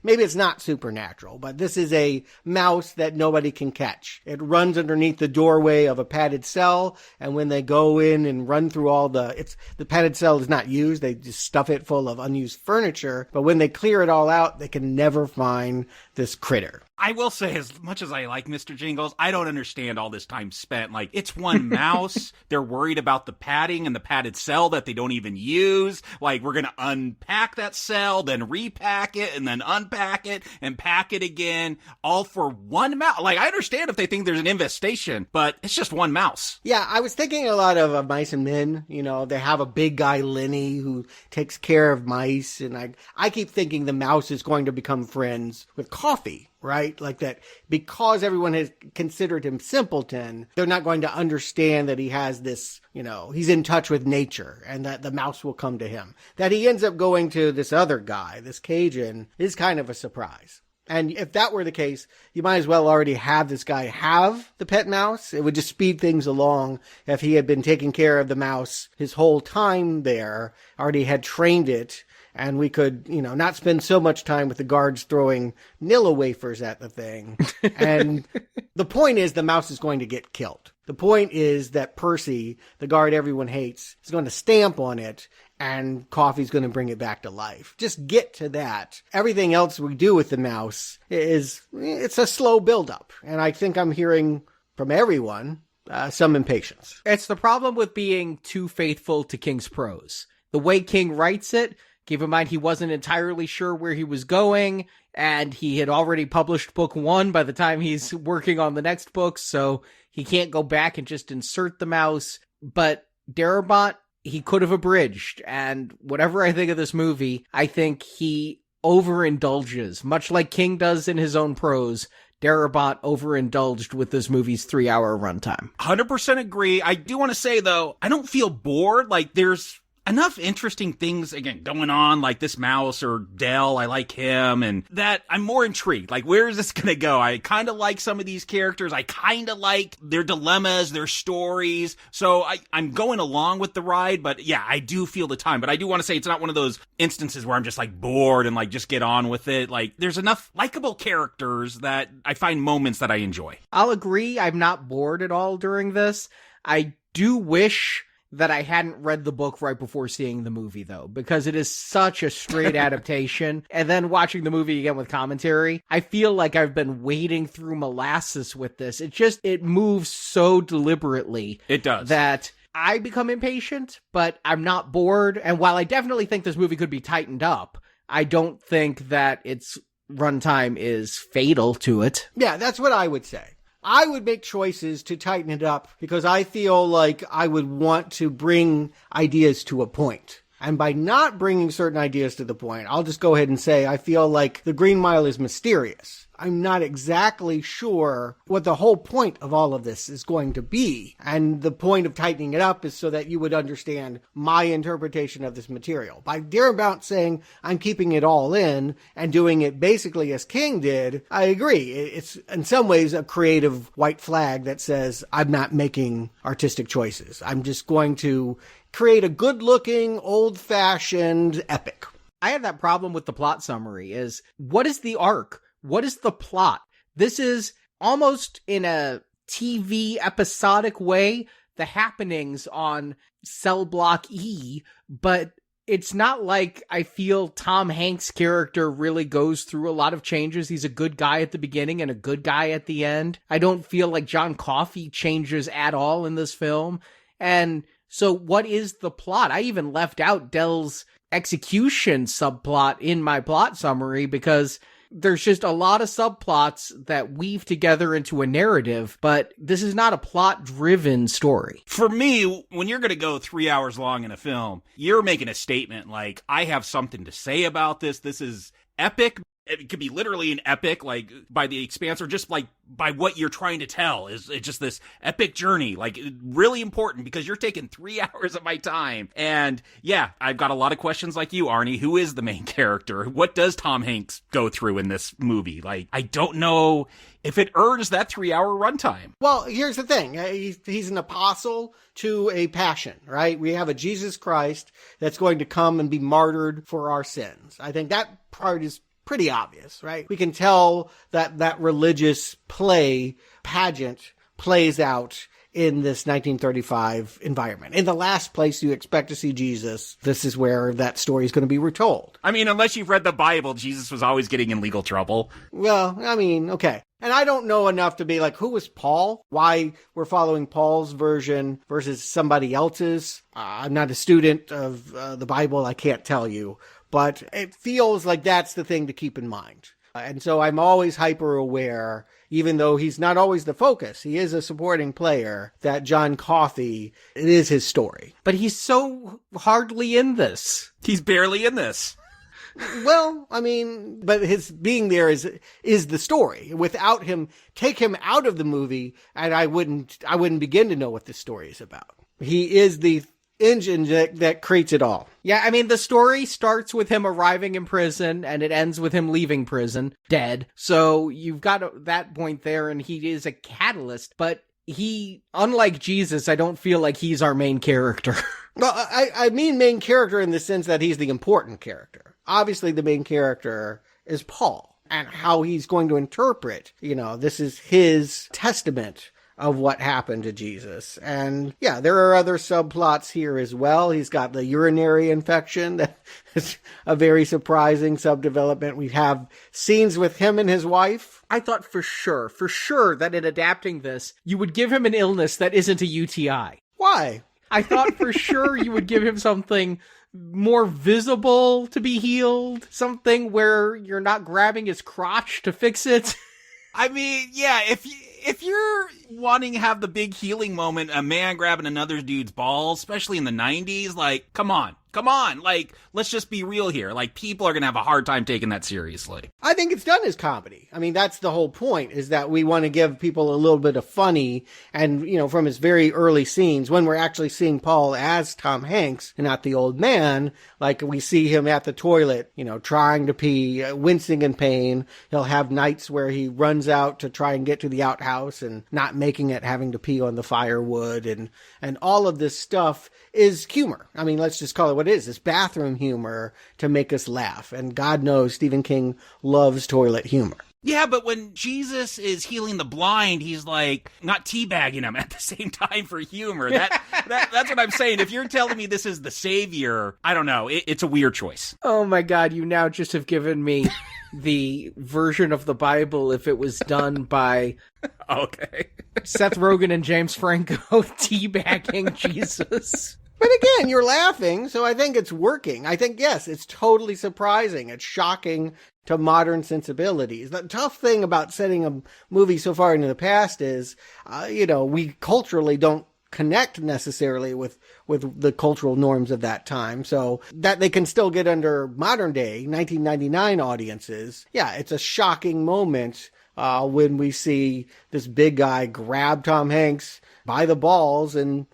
Maybe it's not supernatural, but this is a mouse that nobody can catch. It runs underneath the doorway of a padded cell, and when they go in and run through the padded cell is not used, they just stuff it full of unused furniture, but when they clear it all out, they can never find this critter. I will say, as much as I like Mr. Jingles, I don't understand all this time spent. Like, it's one mouse. They're worried about the padding and the padded cell that they don't even use. Like, we're going to unpack that cell, then repack it, and then unpack it, and pack it again, all for one mouse. Like, I understand if they think there's an infestation, but it's just one mouse. Yeah, I was thinking a lot of Mice and Men. They have a big guy, Lenny, who takes care of mice, and I keep thinking the mouse is going to become friends with Coffey. Right? Like that, because everyone has considered him simpleton, they're not going to understand that he has this, he's in touch with nature, and that the mouse will come to him. That he ends up going to this other guy, this Cajun, is kind of a surprise. And if that were the case, you might as well already have this guy have the pet mouse. It would just speed things along if he had been taking care of the mouse his whole time there, already had trained it. And we could, not spend so much time with the guards throwing Nilla wafers at the thing. And the point is the mouse is going to get killed. The point is that Percy, the guard everyone hates, is going to stamp on it and coffee's going to bring it back to life. Just get to that. Everything else we do with the mouse it's a slow buildup. And I think I'm hearing from everyone some impatience. It's the problem with being too faithful to King's prose. The way King writes it, keep in mind he wasn't entirely sure where he was going, and he had already published book 1 by the time he's working on the next book, so he can't go back and just insert the mouse. But Darabont, he could have abridged, and whatever I think of this movie, I think he overindulges, much like King does in his own prose. Darabont overindulged with this movie's 3-hour runtime. 100% agree. I do want to say, though, I don't feel bored. Like, there's enough interesting things, again, going on, like this mouse or Dell, I like him, and that I'm more intrigued. Like, where is this gonna go? I kind of like some of these characters. I kind of like their dilemmas, their stories. So I'm going along with the ride, but yeah, I do feel the time. But I do want to say it's not one of those instances where I'm just like bored and like just get on with it. Like, there's enough likable characters that I find moments that I enjoy. I'll agree, I'm not bored at all during this. I do wish that I hadn't read the book right before seeing the movie, though, because it is such a straight adaptation. And then watching the movie again with commentary, I feel like I've been wading through molasses with this. It moves so deliberately. It does. That I become impatient, but I'm not bored. And while I definitely think this movie could be tightened up, I don't think that its runtime is fatal to it. Yeah, that's what I would say. I would make choices to tighten it up because I feel like I would want to bring ideas to a point. And by not bringing certain ideas to the point, I'll just go ahead and say I feel like the Green Mile is mysterious. I'm not exactly sure what the whole point of all of this is going to be. And the point of tightening it up is so that you would understand my interpretation of this material. By Darabont saying I'm keeping it all in and doing it basically as King did, I agree. It's in some ways a creative white flag that says I'm not making artistic choices. I'm just going to create a good-looking, old-fashioned epic. I have that problem with the plot summary is, what is the arc? What is the plot? This is almost in a TV episodic way, the happenings on Cell Block E, but it's not like I feel Tom Hanks' character really goes through a lot of changes. He's a good guy at the beginning and a good guy at the end. I don't feel like John Coffey changes at all in this film. And so what is the plot? I even left out Dell's execution subplot in my plot summary because there's just a lot of subplots that weave together into a narrative, but this is not a plot-driven story. For me, when you're going to go 3 hours long in a film, you're making a statement like, I have something to say about this. This is epic. It could be literally an epic, like, by the expanse, or just, like, by what you're trying to tell. It's just this epic journey. Like, really important, because you're taking 3 hours of my time. And, yeah, I've got a lot of questions like you, Arnie. Who is the main character? What does Tom Hanks go through in this movie? Like, I don't know if it earns that 3-hour runtime. Well, here's the thing. He's an apostle to a passion, right? We have a Jesus Christ that's going to come and be martyred for our sins. I think that part is pretty obvious, right? We can tell that religious pageant plays out in this 1935 environment. In the last place you expect to see Jesus, this is where that story is going to be retold. I mean, unless you've read the Bible, Jesus was always getting in legal trouble. Well, I mean, okay. And I don't know enough to be like, who was Paul? Why we're following Paul's version versus somebody else's? I'm not a student of the Bible. I can't tell you. But it feels like that's the thing to keep in mind. And so I'm always hyper aware, even though he's not always the focus. He is a supporting player, that John Coffey, it is his story. But he's so hardly in this. He's barely in this. Well, I mean, but his being there is the story. Without him, take him out of the movie, and I wouldn't begin to know what this story is about. He is the engine that creates it all. Yeah, I mean, the story starts with him arriving in prison, and it ends with him leaving prison, dead. So you've got that point there, and he is a catalyst, but he, unlike Jesus, I don't feel like he's our main character. Well, I mean main character in the sense that he's the important character. Obviously, the main character is Paul, and how he's going to interpret, this is his testament of what happened to Jesus. And yeah, there are other subplots here as well. He's got the urinary infection. That is a very surprising subdevelopment. We have scenes with him and his wife. I thought for sure that in adapting this, you would give him an illness that isn't a UTI. Why? I thought for sure you would give him something more visible to be healed. Something where you're not grabbing his crotch to fix it. I mean, yeah, if you're wanting to have the big healing moment, a man grabbing another dude's balls, especially in the 90s, like, come on. Like, let's just be real here. Like, people are going to have a hard time taking that seriously. I think it's done as comedy. I mean, that's the whole point, is that we want to give people a little bit of funny. And, you know, from his very early scenes, when we're actually seeing Paul as Tom Hanks and not the old man, like we see him at the toilet, you know, trying to pee, wincing in pain. He'll have nights where he runs out to try and get to the outhouse and not making it, having to pee on the firewood. And all of this stuff is humor. I mean, let's just call it what it is. It's bathroom humor to make us laugh. And God knows Stephen King loves toilet humor. Yeah, but when Jesus is healing the blind, he's like not teabagging him at the same time for humor. That's what I'm saying. If you're telling me this is the savior, I don't know. It's a weird choice. Oh my God, you now just have given me the version of the Bible if it was done by Seth Rogen and James Franco teabagging Jesus. But again, you're laughing, so I think it's working. I think, yes, it's totally surprising. It's shocking to modern sensibilities. The tough thing about setting a movie so far into the past is, we culturally don't connect necessarily with the cultural norms of that time, so that they can still get under modern day 1999 audiences. Yeah, it's a shocking moment when we see this big guy grab Tom Hanks by the balls and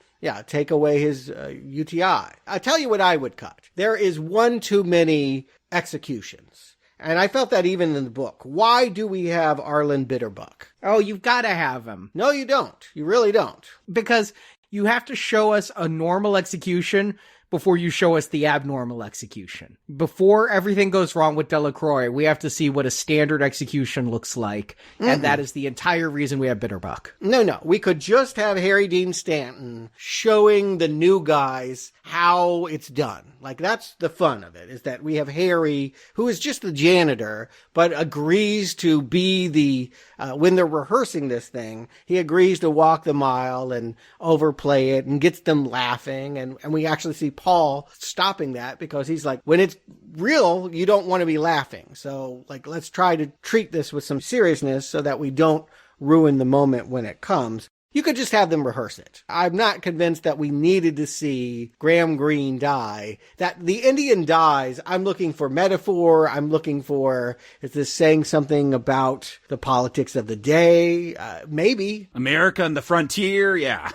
take away his UTI. I'll tell you what I would cut. There is one too many executions. And I felt that even in the book. Why do we have Arlen Bitterbuck? Oh, you've got to have him. No, you don't. You really don't. Because you have to show us a normal execution before you show us the abnormal execution. Before everything goes wrong with Delacroix, we have to see what a standard execution looks like. Mm-hmm. And that is the entire reason we have Bitterbuck. No. We could just have Harry Dean Stanton showing the new guys how it's done. Like, that's the fun of it, is that we have Harry, who is just the janitor, but agrees to be the, when they're rehearsing this thing, he agrees to walk the mile and overplay it and gets them laughing. And we actually see Paul stopping that, because he's like, when it's real, you don't want to be laughing. So, like, let's try to treat this with some seriousness so that we don't ruin the moment when it comes. You could just have them rehearse it. I'm not convinced that we needed to see Graham Greene die. That the Indian dies, I'm looking for metaphor. I'm looking for, is this saying something about the politics of the day? Maybe. America and the frontier, yeah.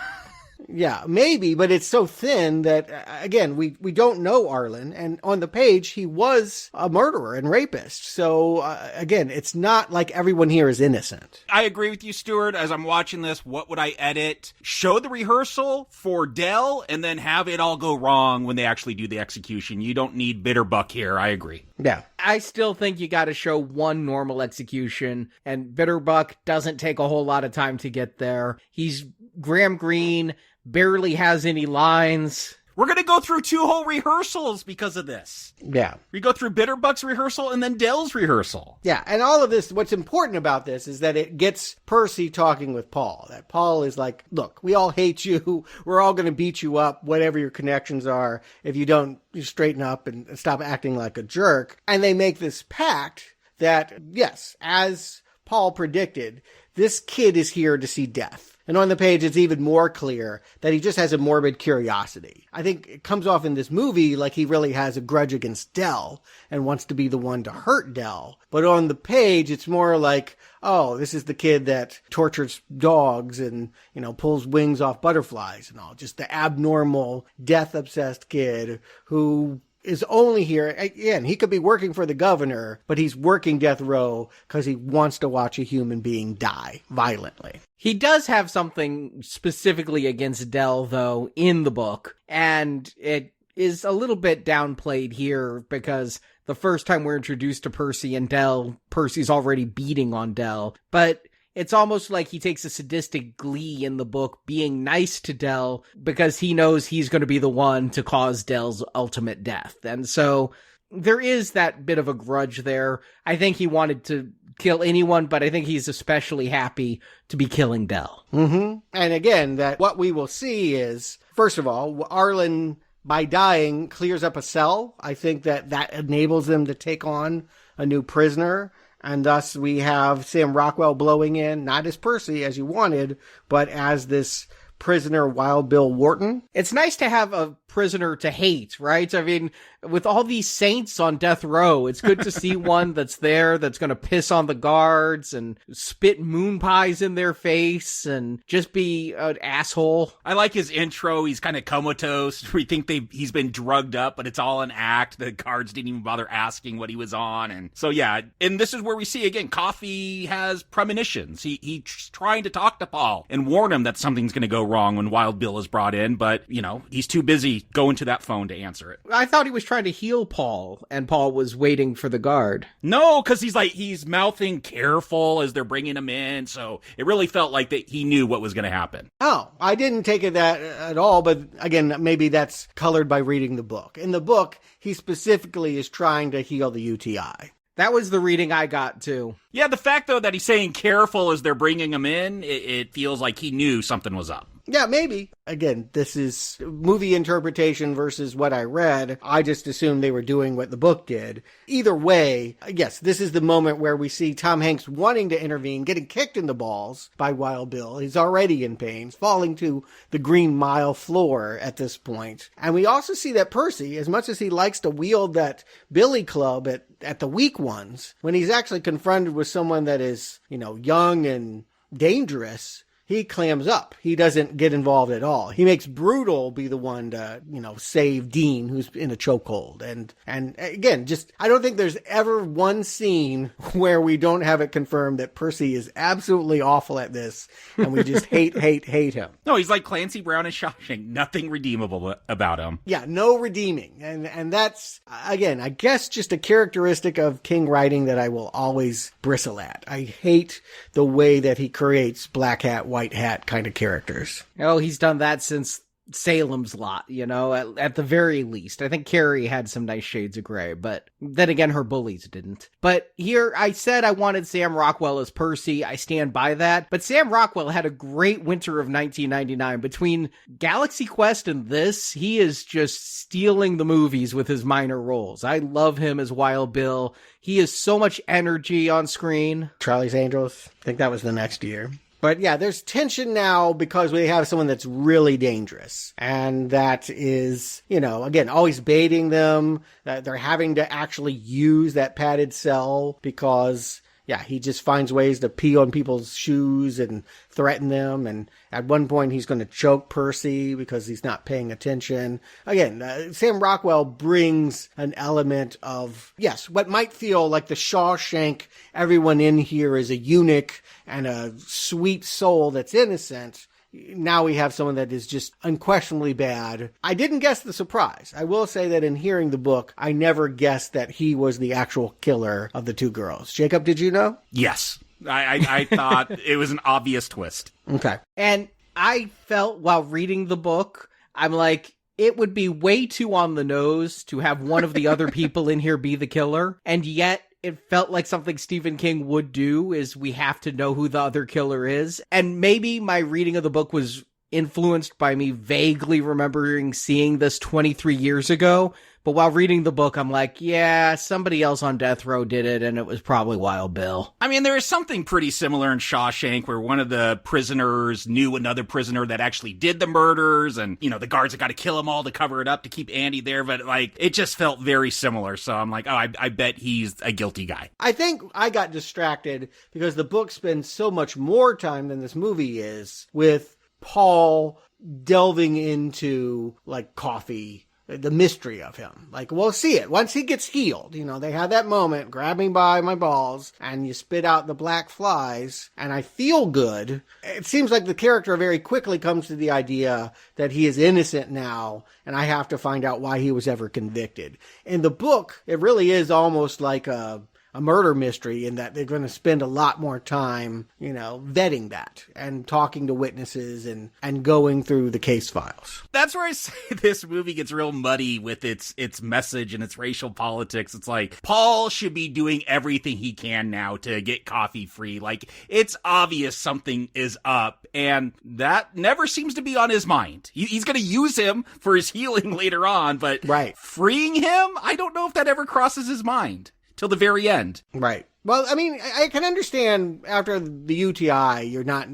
Yeah, maybe, but it's so thin that, again, we don't know Arlen, and on the page, he was a murderer and rapist. So, again, it's not like everyone here is innocent. I agree with you, Stuart. As I'm watching this, what would I edit? Show the rehearsal for Dell, and then have it all go wrong when they actually do the execution. You don't need Bitterbuck here. I agree. Yeah. I still think you got to show one normal execution, and Bitterbuck doesn't take a whole lot of time to get there. He's Graham Greene, barely has any lines. We're going to go through 2 whole rehearsals because of this. Yeah. We go through Bitterbuck's rehearsal and then Dell's rehearsal. Yeah, and all of this, what's important about this is that it gets Percy talking with Paul. That Paul is like, look, we all hate you. We're all going to beat you up, whatever your connections are, if you don't straighten up and stop acting like a jerk. And they make this pact that, yes, as Paul predicted, this kid is here to see death. And on the page, it's even more clear that he just has a morbid curiosity. I think it comes off in this movie like he really has a grudge against Dell and wants to be the one to hurt Dell. But on the page, it's more like, oh, this is the kid that tortures dogs and, pulls wings off butterflies and all. Just the abnormal, death-obsessed kid who is only here, again, he could be working for the governor, but he's working death row because he wants to watch a human being die violently. He does have something specifically against Dell, though, in the book, and it is a little bit downplayed here because the first time we're introduced to Percy and Dell, Percy's already beating on Dell, but it's almost like he takes a sadistic glee in the book being nice to Del because he knows he's going to be the one to cause Del's ultimate death. And so there is that bit of a grudge there. I think he wanted to kill anyone, but I think he's especially happy to be killing Del. Mm-hmm. And again, that what we will see is, first of all, Arlen, by dying, clears up a cell. I think that enables them to take on a new prisoner. And thus we have Sam Rockwell blowing in, not as Percy as you wanted, but as this prisoner Wild Bill Wharton. It's nice to have a prisoner to hate, right? I mean, with all these saints on death row, it's good to see one that's there that's going to piss on the guards and spit moon pies in their face and just be an asshole. I like his intro. He's kind of comatose. We think he's been drugged up, but it's all an act. The guards didn't even bother asking what he was on. And so, yeah, and this is where we see, again, Coffee has premonitions. He's trying to talk to Paul and warn him that something's going to go wrong when Wild Bill is brought in, but, he's too busy going to that phone to answer it. I thought he was trying to heal Paul, and Paul was waiting for the guard. No, because he's mouthing careful as they're bringing him in, so it really felt like that he knew what was going to happen. Oh, I didn't take it that at all, but again, maybe that's colored by reading the book. In the book, he specifically is trying to heal the UTI. That was the reading I got, too. Yeah, the fact, though, that he's saying careful as they're bringing him in, it feels like he knew something was up. Yeah, maybe. Again, this is movie interpretation versus what I read. I just assumed they were doing what the book did. Either way, yes, this is the moment where we see Tom Hanks wanting to intervene, getting kicked in the balls by Wild Bill. He's already in pain, falling to the Green Mile floor at this point. And we also see that Percy, as much as he likes to wield that billy club at the weak ones, when he's actually confronted with someone that is, young and dangerous, he clams up. He doesn't get involved at all. He makes Brutal be the one to, save Dean, who's in a chokehold. And again, I don't think there's ever one scene where we don't have it confirmed that Percy is absolutely awful at this, and we just hate him. No, he's like Clancy Brown and Shawshank. Nothing redeemable about him. Yeah, no redeeming. And that's, again, I guess just a characteristic of King writing that I will always bristle at. I hate the way that he creates black hat, white hat kind of characters. Oh, he's done that since Salem's Lot, at the very least. I think Carrie had some nice shades of gray, but then again, her bullies didn't. But here, I said I wanted Sam Rockwell as Percy. I stand by that. But Sam Rockwell had a great winter of 1999. Between Galaxy Quest and this, he is just stealing the movies with his minor roles. I love him as Wild Bill. He has so much energy on screen. Charlie's Angels, I think that was the next year. But yeah, there's tension now because we have someone that's really dangerous. And that is, again, always baiting them. They're having to actually use that padded cell because, yeah, he just finds ways to pee on people's shoes and threaten them. And at one point, he's going to choke Percy because he's not paying attention. Again, Sam Rockwell brings an element of, yes, what might feel like the Shawshank, everyone in here is a eunuch and a sweet soul that's innocent. Now we have someone that is just unquestionably bad. I didn't guess the surprise. I will say that in hearing the book, I never guessed that he was the actual killer of the two girls. Jacob, did you know? Yes. I thought it was an obvious twist. Okay. And I felt while reading the book, I'm like, it would be way too on the nose to have one of the other people in here be the killer. And yet it felt like something Stephen King would do is we have to know who the other killer is. And maybe my reading of the book was influenced by me vaguely remembering seeing this 23 years ago. But while reading the book, I'm like, yeah, somebody else on death row did it, and it was probably Wild Bill. I mean, there is something pretty similar in Shawshank where one of the prisoners knew another prisoner that actually did the murders, and, the guards have got to kill them all to cover it up to keep Andy there, but, it just felt very similar. So I'm like, oh, I bet he's a guilty guy. I think I got distracted because the book spends so much more time than this movie is with Paul delving into, Coffee, the mystery of him. We'll see it. Once he gets healed, they have that moment, grab me by my balls, and you spit out the black flies, and I feel good. It seems like the character very quickly comes to the idea that he is innocent now, and I have to find out why he was ever convicted. In the book, it really is almost like a a murder mystery in that they're going to spend a lot more time, vetting that and talking to witnesses and going through the case files. That's where I say this movie gets real muddy with its message and its racial politics. It's like, Paul should be doing everything he can now to get coffee free. Like, it's obvious something is up, and that never seems to be on his mind. He's going to use him for his healing later on, but freeing him, I don't know if that ever crosses his mind till the very end. Right. Well, I mean, I can understand after the UTI, you're not,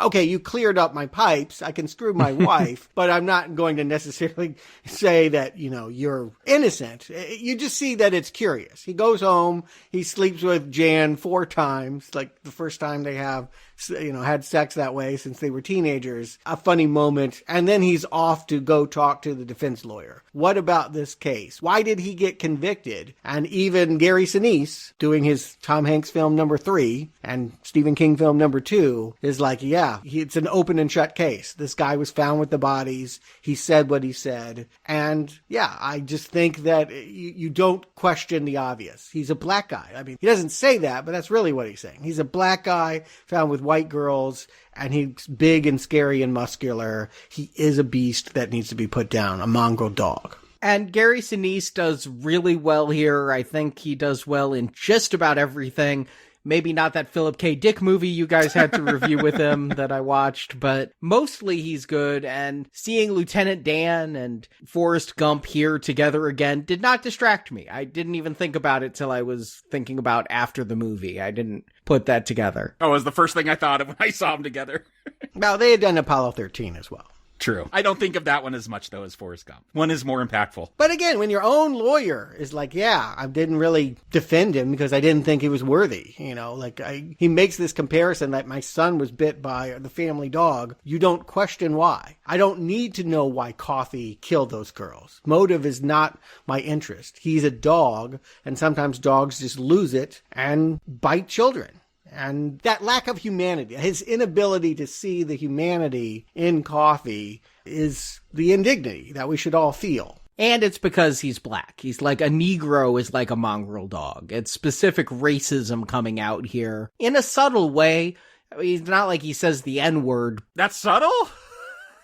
okay, you cleared up my pipes, I can screw my wife, but I'm not going to necessarily say that, you're innocent. You just see that it's curious. He goes home, he sleeps with Jan 4 times, like the first time they have, had sex that way since they were teenagers. A funny moment. And then he's off to go talk to the defense lawyer. What about this case? Why did he get convicted? And even Gary Sinise, doing his Tom Hanks film number 3 and Stephen King film number 2, is like, it's an open and shut case. This guy was found with the bodies. He said what he said. And I just think that you don't question the obvious. He's a black guy. I mean, he doesn't say that, but that's really what he's saying. He's a black guy found with white girls, and he's big and scary and muscular. He is a beast that needs to be put down, a mongrel dog. And Gary Sinise does really well here. I think he does well in just about everything. Maybe not that Philip K. Dick movie you guys had to review with him that I watched, but mostly he's good. And seeing Lieutenant Dan and Forrest Gump here together again did not distract me. I didn't even think about it till I was thinking about after the movie. I didn't put that together. Oh, it was the first thing I thought of when I saw them togetger. Well, they had done Apollo 13 as well. True. I don't think of that one as much, though, as Forrest Gump. One is more impactful. But again, when your own lawyer is like, I didn't really defend him because I didn't think he was worthy. He makes this comparison that my son was bit by the family dog. You don't question why. I don't need to know why Coffee killed those girls. Motive is not my interest. He's a dog, and sometimes dogs just lose it and bite children. And that lack of humanity, his inability to see the humanity in Coffee, is the indignity that we should all feel. And it's because he's black. He's like a Negro is like a mongrel dog. It's specific racism coming out here in a subtle way. I mean, it's not like he says the N-word. That's subtle?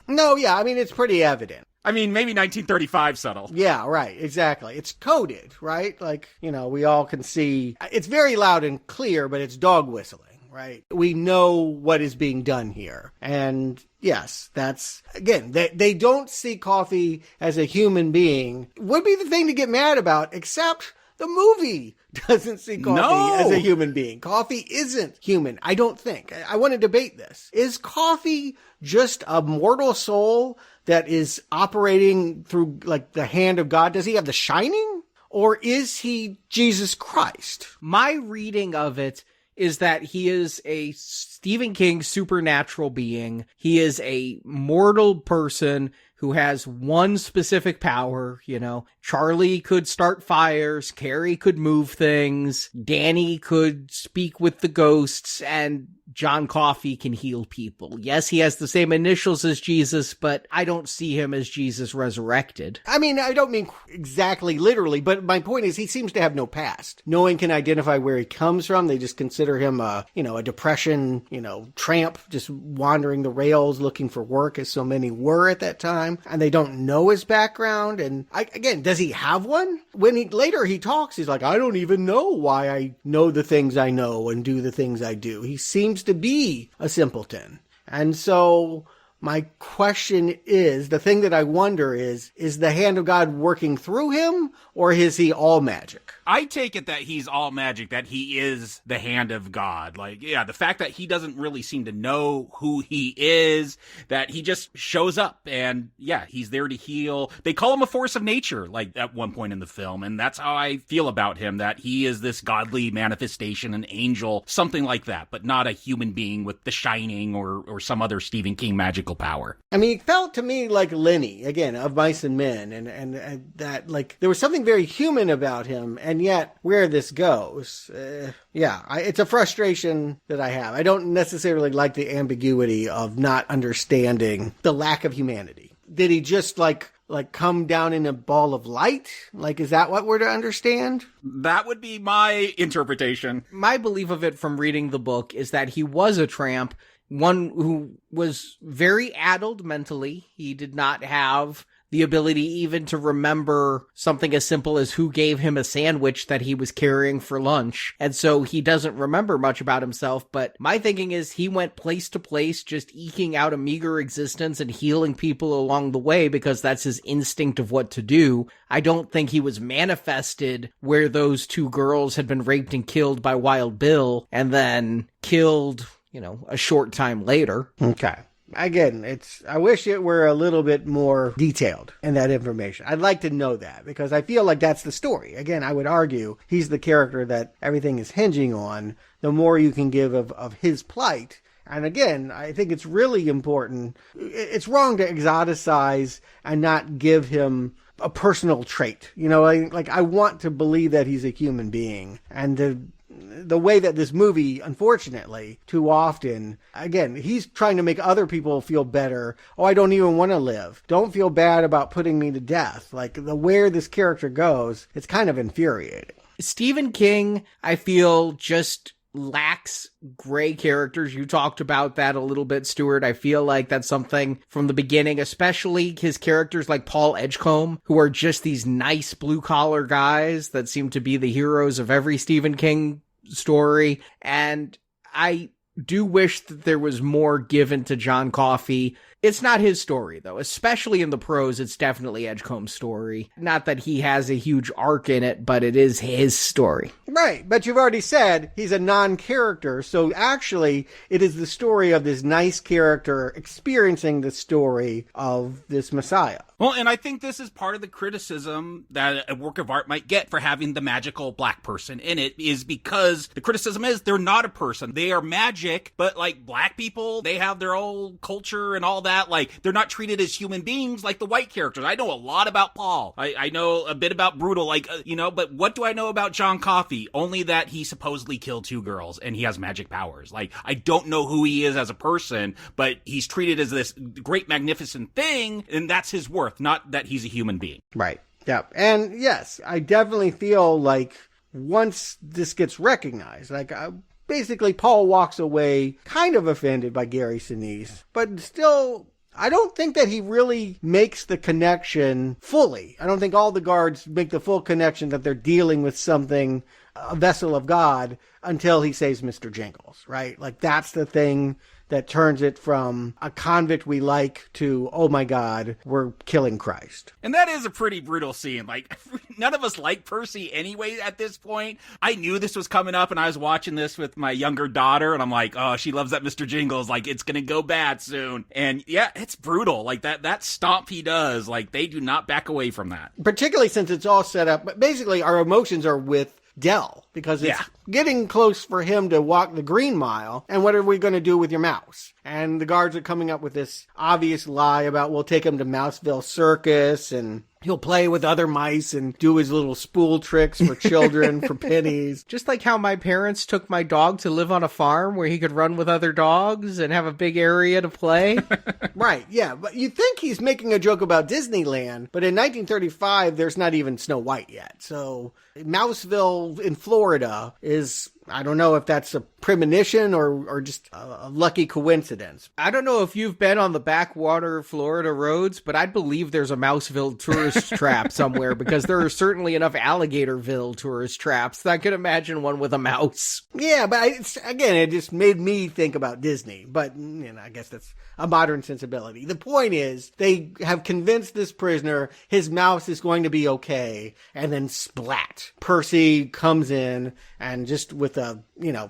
No, it's pretty evident. I mean, maybe 1935 subtle. Yeah, right, exactly. It's coded, right? Like, we all can see. It's very loud and clear, but it's dog whistling, right? We know what is being done here. And yes, that's, again, they don't see Coffee as a human being. Would be the thing to get mad about, except the movie doesn't see Coffee as a human being. Coffee isn't human, I don't think. I want to debate this. Is Coffee just a mortal soul that is operating through, like, the hand of God? Does he have the Shining? Or is he Jesus Christ? My reading of it is that he is a Stephen King supernatural being. He is a mortal person who has one specific power, Charlie could start fires, Carrie could move things, Danny could speak with the ghosts, and John Coffey can heal people. Yes, he has the same initials as Jesus, but I don't see him as Jesus resurrected. I mean, I don't mean exactly literally, but my point is he seems to have no past. No one can identify where he comes from. They just consider him a depression, tramp, just wandering the rails looking for work, as so many were at that time. And they don't know his background. And again, does he have one? When later he talks, he's like, I don't even know why I know the things I know and do the things I do. He seems to be a simpleton. And so my question is, the thing that I wonder is the hand of God working through him, or is he all magic? I take it that he's all magic, that he is the hand of God. Like, yeah, the fact that he doesn't really seem to know who he is, that he just shows up and, yeah, he's there to heal. They call him a force of nature, like, at one point in the film, and that's how I feel about him, that he is this godly manifestation, an angel, something like that, but not a human being with the Shining or some other Stephen King magical power. I mean, it felt to me like Lenny, again, of Mice and Men, and that, like, there was something very human about him, and yet where this goes, it's a frustration that I have. I don't necessarily like the ambiguity of not understanding the lack of humanity. Did he just, like, like come down in a ball of light? Like, is that what we're to understand? That would be my interpretation. My belief of it from reading the book is that he was a tramp, one who was very addled mentally. He did not have the ability even to remember something as simple as who gave him a sandwich that he was carrying for lunch. And so he doesn't remember much about himself, but my thinking is he went place to place just eking out a meager existence and healing people along the way because that's his instinct of what to do. I don't think he was manifested where those two girls had been raped and killed by Wild Bill and then killed, a short time later. Okay. Again, I wish it were a little bit more detailed in that information. I'd like to know that because I feel like that's the story. Again, I would argue he's the character that everything is hinging on. The more you can give of his plight. And again, I think it's really important. It's wrong to exoticize and not give him a personal trait. I want to believe that he's a human being. And the way that this movie, unfortunately, too often, again, he's trying to make other people feel better. Oh, I don't even want to live. Don't feel bad about putting me to death. Like, where this character goes, it's kind of infuriating. Stephen King, I feel, just lacks gray characters. You talked about that a little bit, Stuart. I feel like that's something from the beginning, especially his characters like Paul Edgecombe, who are just these nice blue-collar guys that seem to be the heroes of every Stephen King story. And I do wish that there was more given to John Coffey. It's not his story, though. Especially in the prose, it's definitely Edgecombe's story. Not that he has a huge arc in it, but it is his story. Right, but you've already said he's a non-character, so actually it is the story of this nice character experiencing the story of this Messiah. Well, and I think this is part of the criticism that a work of art might get for having the magical black person in it, is because the criticism is they're not a person. They are magic, but like black people, they have their own culture and all that. Like, they're not treated as human beings like the white characters. I know a lot about Paul. I know a bit about Brutal, but what do I know about John Coffey? Only that he supposedly killed two girls and he has magic powers. Like, I don't know who he is as a person, but he's treated as this great, magnificent thing, and that's his worth, not that he's a human being. Right. Yeah. And yes, I definitely feel like once this gets recognized, basically Paul walks away kind of offended by Gary Sinise, but still, I don't think that he really makes the connection fully. I don't think all the guards make the full connection that they're dealing with something, a vessel of God, until he saves Mr. Jingles, right? Like, that's the thing that turns it from a convict we like to, oh my God, we're killing Christ. And that is a pretty brutal scene. Like, none of us like Percy anyway at this point. I knew this was coming up and I was watching this with my younger daughter and I'm like, oh, she loves that Mr. Jingles. Like, it's gonna go bad soon. And yeah, it's brutal. Like, that stomp he does, like, they do not back away from that. Particularly since it's all set up, but basically our emotions are with Dell, because it's getting close for him to walk the Green Mile, and what are we going to do with your mouse? And the guards are coming up with this obvious lie about we'll take him to Mouseville Circus, and he'll play with other mice and do his little spool tricks for children for pennies. Just like how my parents took my dog to live on a farm where he could run with other dogs and have a big area to play. Right, yeah. But you think he's making a joke about Disneyland, but in 1935, there's not even Snow White yet. So Mouseville in Florida is, I don't know if that's a premonition or just a lucky coincidence. I don't know if you've been on the backwater Florida roads, but I believe there's a Mouseville tourist trap somewhere, because there are certainly enough Alligatorville tourist traps that I could imagine one with a mouse. Yeah, but it just made me think about Disney. But I guess that's a modern sensibility. The point is, they have convinced this prisoner his mouse is going to be okay, and then splat. Percy comes in and just with a,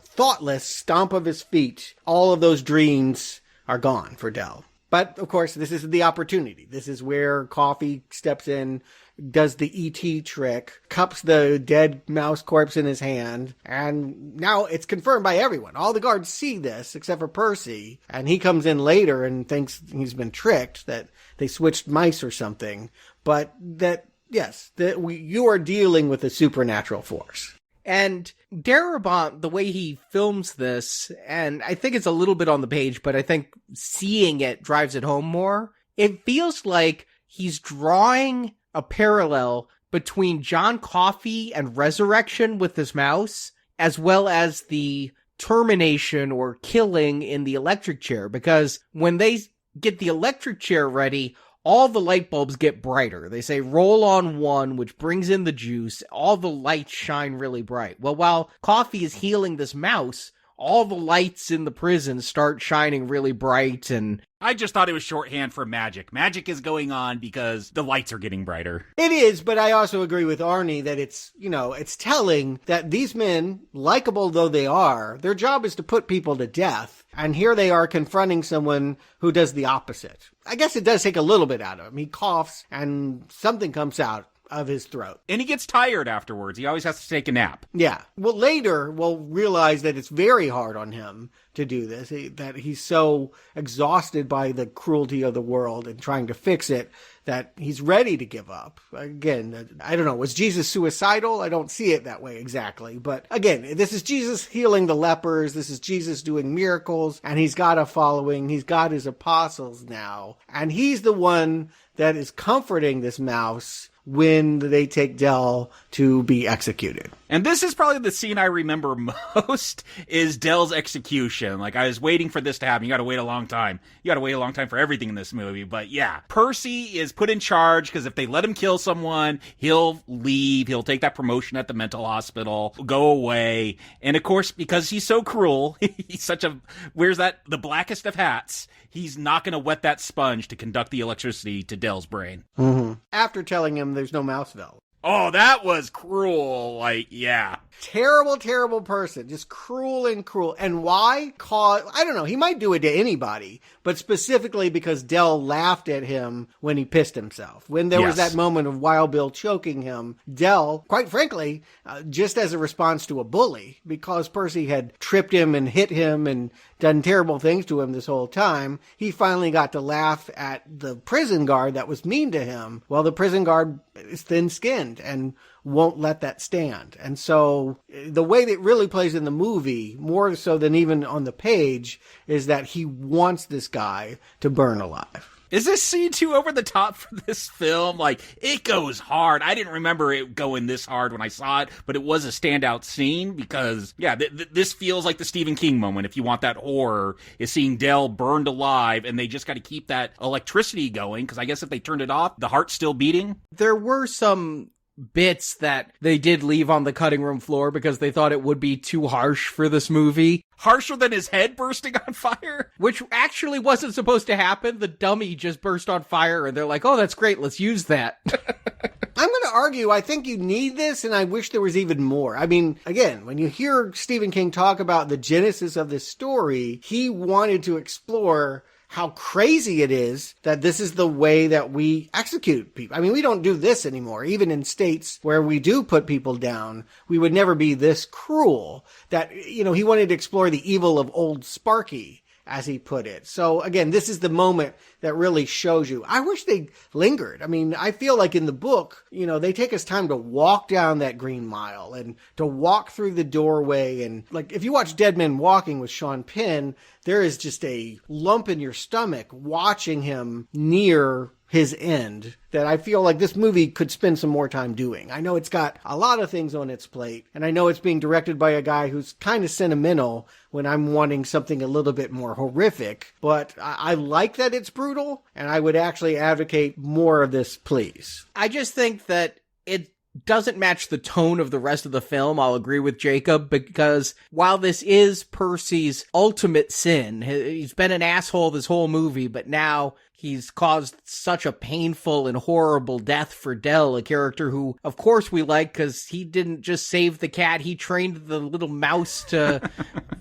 thoughtless stomp of his feet, all of those dreams are gone for Dell. But, of course, this is the opportunity. This is where Coffey steps in, does the E.T. trick, cups the dead mouse corpse in his hand, and now it's confirmed by everyone. All the guards see this, except for Percy, and he comes in later and thinks he's been tricked, that they switched mice or something, but that, yes, you are dealing with a supernatural force. And Darabont, the way he films this, and I think it's a little bit on the page, but I think seeing it drives it home more. It feels like he's drawing a parallel between John Coffey and Resurrection with this mouse, as well as the termination or killing in the electric chair, because when they get the electric chair ready, all the light bulbs get brighter. They say roll on one, which brings in the juice. All the lights shine really bright. Well, while Coffey is healing this mouse, all the lights in the prison start shining really bright. And I just thought it was shorthand for magic. Magic is going on because the lights are getting brighter. It is, but I also agree with Arnie that it's, it's telling that these men, likable though they are, their job is to put people to death. And here they are confronting someone who does the opposite. I guess it does take a little bit out of him. He coughs and something comes out of his throat. And he gets tired afterwards. He always has to take a nap. Yeah. Well, later we'll realize that it's very hard on him to do this, that he's so exhausted by the cruelty of the world and trying to fix it that he's ready to give up. Again, I don't know, was Jesus suicidal? I don't see it that way exactly. But again, this is Jesus healing the lepers. This is Jesus doing miracles, and he's got a following. He's got his apostles now. And he's the one that is comforting this mouse when they take Del to be executed. And this is probably the scene I remember most, is Del's execution. Like, I was waiting for this to happen. You gotta wait a long time. You gotta wait a long time for everything in this movie. But yeah, Percy is put in charge because if they let him kill someone, he'll leave. He'll take that promotion at the mental hospital, go away. And of course, because he's so cruel, he's such a, wears the blackest of hats, he's not gonna wet that sponge to conduct the electricity to Del's brain. Mm-hmm. After telling him there's no mouse valve. Oh, that was cruel. Like, yeah. Terrible, terrible person. Just cruel and cruel. And why? I don't know. He might do it to anybody, but specifically because Del laughed at him when he pissed himself. When there was that moment of Wild Bill choking him, Del, quite frankly, just as a response to a bully, because Percy had tripped him and hit him and done terrible things to him this whole time, he finally got to laugh at the prison guard that was mean to him. Well, the prison guard is thin-skinned and won't let that stand. And so the way that it really plays in the movie, more so than even on the page, is that he wants this guy to burn alive. Is this scene too over the top for this film? Like, it goes hard. I didn't remember it going this hard when I saw it, but it was a standout scene because, yeah, this feels like the Stephen King moment. If you want that horror, is seeing Del burned alive, and they just got to keep that electricity going, because I guess if they turned it off, the heart's still beating. There were some bits that they did leave on the cutting room floor because they thought it would be too harsh for this movie. Harsher than his head bursting on fire? Which actually wasn't supposed to happen. The dummy just burst on fire, and they're like, oh, that's great, let's use that. I'm going to argue, I think you need this, and I wish there was even more. I mean, again, when you hear Stephen King talk about the genesis of this story, he wanted to explore how crazy it is that this is the way that we execute people. I mean, we don't do this anymore. Even in states where we do put people down, we would never be this cruel. That, he wanted to explore the evil of old Sparky, as he put it. So again, this is the moment that really shows you. I wish they lingered. I mean, I feel like in the book, they take us time to walk down that Green Mile and to walk through the doorway. And like, if you watch Dead Men Walking with Sean Penn, there is just a lump in your stomach watching him near his end that I feel like this movie could spend some more time doing. I know it's got a lot of things on its plate, and I know it's being directed by a guy who's kind of sentimental when I'm wanting something a little bit more horrific, but I like that it's brutal, and I would actually advocate more of this, please. I just think that it doesn't match the tone of the rest of the film. I'll agree with Jacob, because while this is Percy's ultimate sin, he's been an asshole this whole movie, but now he's caused such a painful and horrible death for Del, a character who, of course, we like because he didn't just save the cat, he trained the little mouse to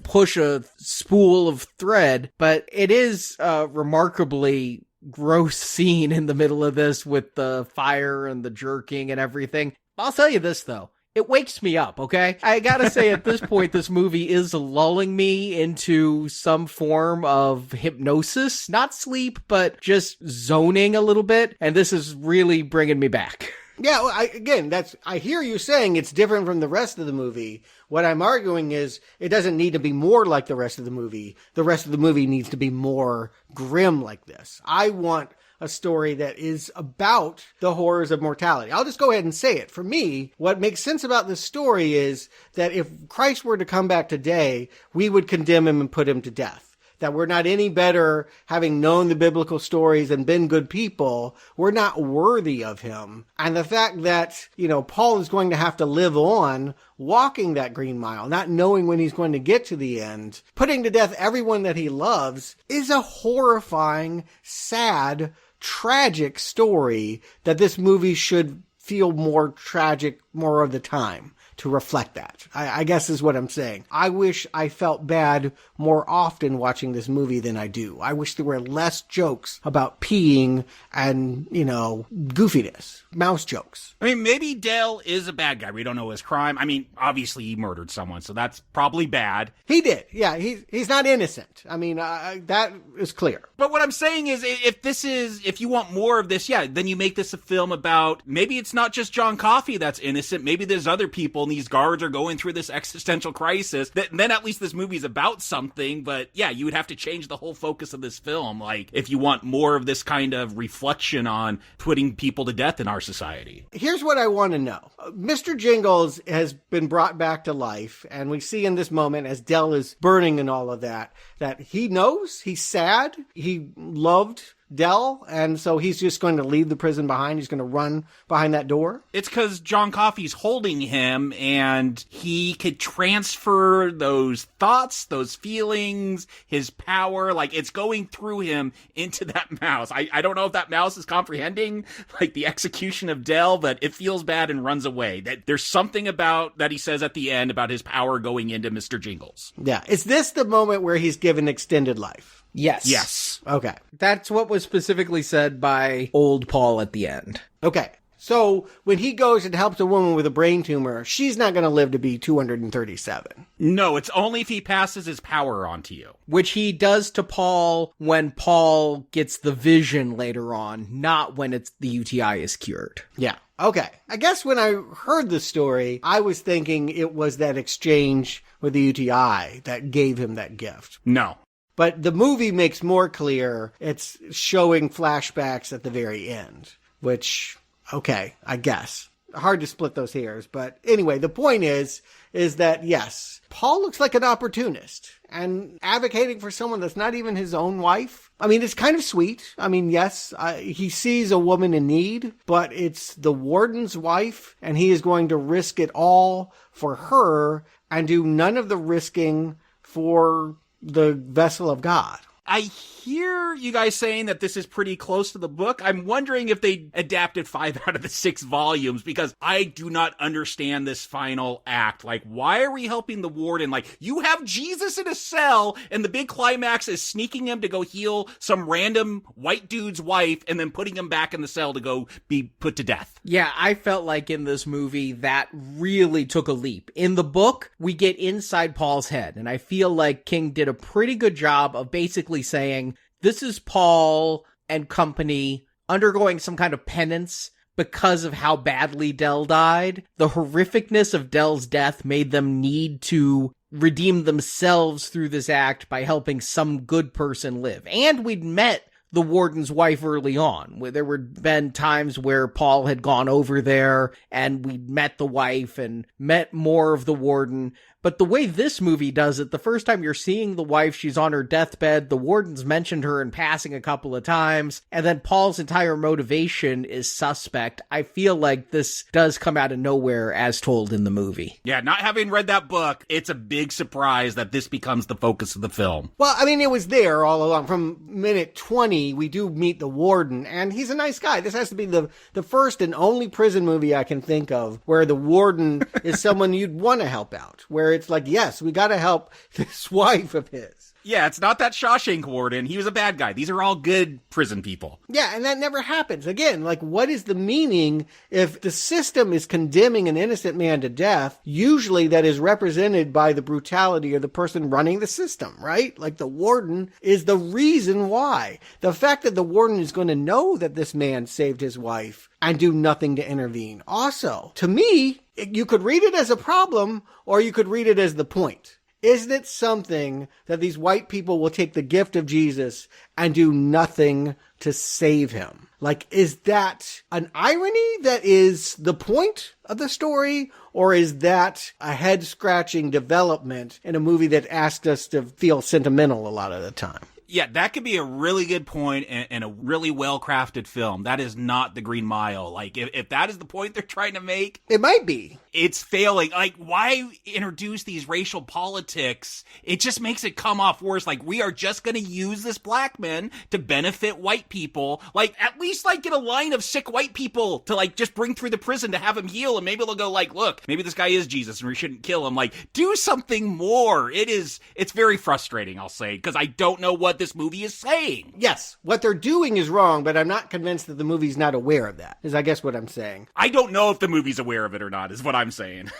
push a spool of thread. But it is a remarkably gross scene in the middle of this with the fire and the jerking and everything. I'll tell you this, though. It wakes me up, okay? I gotta say, at this point, this movie is lulling me into some form of hypnosis. Not sleep, but just zoning a little bit. And this is really bringing me back. Yeah, well, I hear you saying it's different from the rest of the movie. What I'm arguing is it doesn't need to be more like the rest of the movie. The rest of the movie needs to be more grim like this. I want a story that is about the horrors of mortality. I'll just go ahead and say it. For me, what makes sense about this story is that if Christ were to come back today, we would condemn him and put him to death. That we're not any better having known the biblical stories and been good people. We're not worthy of him. And the fact that, Paul is going to have to live on walking that green mile, not knowing when he's going to get to the end, putting to death everyone that he loves, is a horrifying, sad, tragic story that this movie should feel more tragic more of the time to reflect that. I guess is what I'm saying. I wish I felt bad more often watching this movie than I do. I wish there were less jokes about peeing and, goofiness. Mouse jokes. I mean, maybe Dell is a bad guy. We don't know his crime. I mean, obviously he murdered someone, so that's probably bad. He did. Yeah, he's not innocent. I mean, that is clear. But what I'm saying is, if you want more of this, then you make this a film about, maybe it's not just John Coffey that's innocent. Maybe there's other people and these guards are going through this existential crisis. Then at least this movie's about something. But yeah, you would have to change the whole focus of this film. Like, if you want more of this kind of reflection on putting people to death in our society. Here's what I want to know. Mr. Jingles has been brought back to life, and we see in this moment as Dell is burning and all of that he knows, he's sad, he loved Dell, and so he's just going to leave the prison behind. He's going to run behind that door. It's because John Coffey's holding him, and he could transfer those thoughts, those feelings, his power, like it's going through him into that mouse. I don't know if that mouse is comprehending like the execution of Dell, but it feels bad and runs away. That there's something about that he says at the end about his power going into Mr. Jingles. Yeah. Is this the moment where he's given extended life? Yes. Yes. Okay. That's what was specifically said by old Paul at the end. Okay. So when he goes and helps a woman with a brain tumor, she's not going to live to be 237. No, it's only if he passes his power on to you. Which he does to Paul when Paul gets the vision later on, not when the UTI is cured. Yeah. Okay. I guess when I heard the story, I was thinking it was that exchange with the UTI that gave him that gift. No. But the movie makes more clear it's showing flashbacks at the very end, which, okay, I guess. Hard to split those hairs. But anyway, the point is that, yes, Paul looks like an opportunist and advocating for someone that's not even his own wife. I mean, it's kind of sweet. I mean, yes, he sees a woman in need, but it's the warden's wife, and he is going to risk it all for her and do none of the risking for the vessel of God. I hear you guys saying that this is pretty close to the book. I'm wondering if they adapted 5 out of the 6 volumes, because I do not understand this final act. Like, why are we helping the warden? Like, you have Jesus in a cell, and the big climax is sneaking him to go heal some random white dude's wife, and then putting him back in the cell to go be put to death. Yeah, I felt like in this movie that really took a leap. In the book, we get inside Paul's head, and I feel like King did a pretty good job of basically saying, this is Paul and company undergoing some kind of penance because of how badly Dell died. The horrificness of Dell's death made them need to redeem themselves through this act by helping some good person live. And we'd met the warden's wife early on, where there had been times where Paul had gone over there and we met the wife and met more of the warden. But the way this movie does it, the first time you're seeing the wife, she's on her deathbed, the warden's mentioned her in passing a couple of times, and then Paul's entire motivation is suspect. I feel like this does come out of nowhere as told in the movie. Yeah, not having read that book, it's a big surprise that this becomes the focus of the film. Well, I mean, it was there all along. From minute 20, we do meet the warden, and he's a nice guy. This has to be the first and only prison movie I can think of where the warden is someone you'd want to help out, where it's like, yes, we got to help this wife of his. Yeah, it's not that Shawshank warden. He was a bad guy. These are all good prison people. Yeah, and that never happens. Again, like, what is the meaning if the system is condemning an innocent man to death? Usually that is represented by the brutality of the person running the system, right? Like, the warden is the reason why. The fact that the warden is going to know that this man saved his wife and do nothing to intervene. Also, to me, you could read it as a problem or you could read it as the point. Isn't it something that these white people will take the gift of Jesus and do nothing to save him? Like, is that an irony that is the point of the story? Or is that a head-scratching development in a movie that asked us to feel sentimental a lot of the time? Yeah, that could be a really good point and a really well-crafted film. That is not The Green Mile. Like, if that is the point they're trying to make... It might be. It's failing. Like, why introduce these racial politics? It just makes it come off worse. Like, we are just going to use this black man to benefit white people. Like, at least, like, get a line of sick white people to, like, just bring through the prison to have him heal. And maybe they'll go, like, look, maybe this guy is Jesus and we shouldn't kill him. Like, do something more. It's very frustrating, I'll say, because I don't know what this movie is saying. Yes, what they're doing is wrong, but I'm not convinced that the movie's not aware of that, is I guess what I'm saying. I don't know if the movie's aware of it or not, is what I'm saying.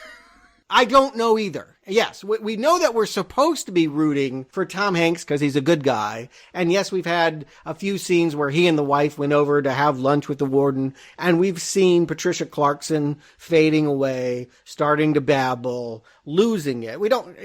I don't know either. Yes, we know that we're supposed to be rooting for Tom Hanks because he's a good guy. And yes, we've had a few scenes where he and the wife went over to have lunch with the warden. And we've seen Patricia Clarkson fading away, starting to babble, losing it.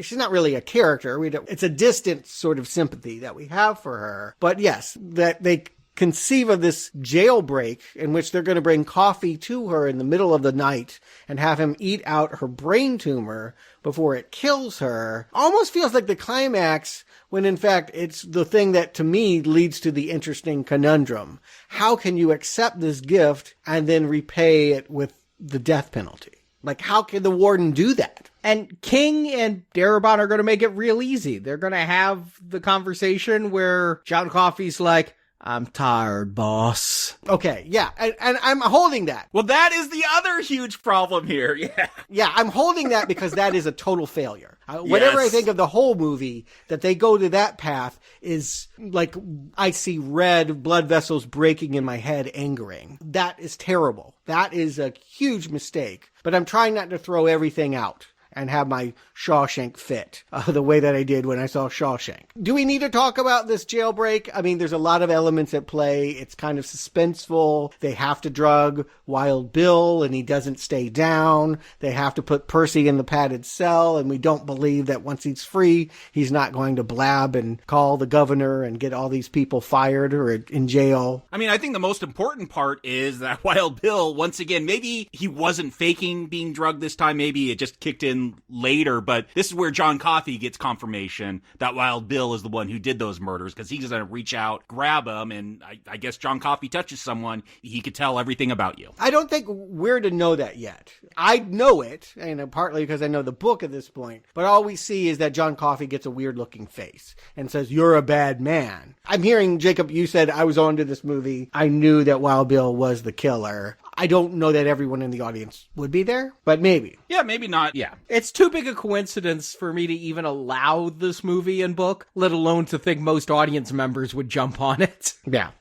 She's not really a character. It's a distant sort of sympathy that we have for her. But yes, that they conceive of this jailbreak in which they're going to bring coffee to her in the middle of the night and have him eat out her brain tumor before it kills her, almost feels like the climax when in fact it's the thing that to me leads to the interesting conundrum. How can you accept this gift and then repay it with the death penalty? Like, how can the warden do that? And King and Darabont are going to make it real easy. They're going to have the conversation where John Coffey's like, I'm tired, boss. Okay, yeah, and I'm holding that. Well, that is the other huge problem here, yeah. Yeah, I'm holding that because that is a total failure. Whatever I think of the whole movie, that they go to that path is like, I see red blood vessels breaking in my head, angering. That is terrible. That is a huge mistake. But I'm trying not to throw everything out and have my Shawshank fit the way that I did when I saw Shawshank. Do we need to talk about this jailbreak? I mean, there's a lot of elements at play. It's kind of suspenseful. They have to drug Wild Bill and he doesn't stay down. They have to put Percy in the padded cell and we don't believe that once he's free, he's not going to blab and call the governor and get all these people fired or in jail. I mean, I think the most important part is that Wild Bill, once again, maybe he wasn't faking being drugged this time. Maybe it just kicked in later, but this is where John Coffey gets confirmation that Wild Bill is the one who did those murders, because he's going to reach out, grab him, and I guess John Coffey touches someone, he could tell everything about you. I don't think we're to know that yet. I know it, and partly because I know the book at this point, but all we see is that John Coffey gets a weird-looking face and says, "You're a bad man." I'm hearing, Jacob, you said I was on to this movie. I knew that Wild Bill was the killer. I don't know that everyone in the audience would be there, but maybe. Yeah, maybe not. Yeah. It's too big a coincidence for me to even allow this movie and book, let alone to think most audience members would jump on it. Yeah.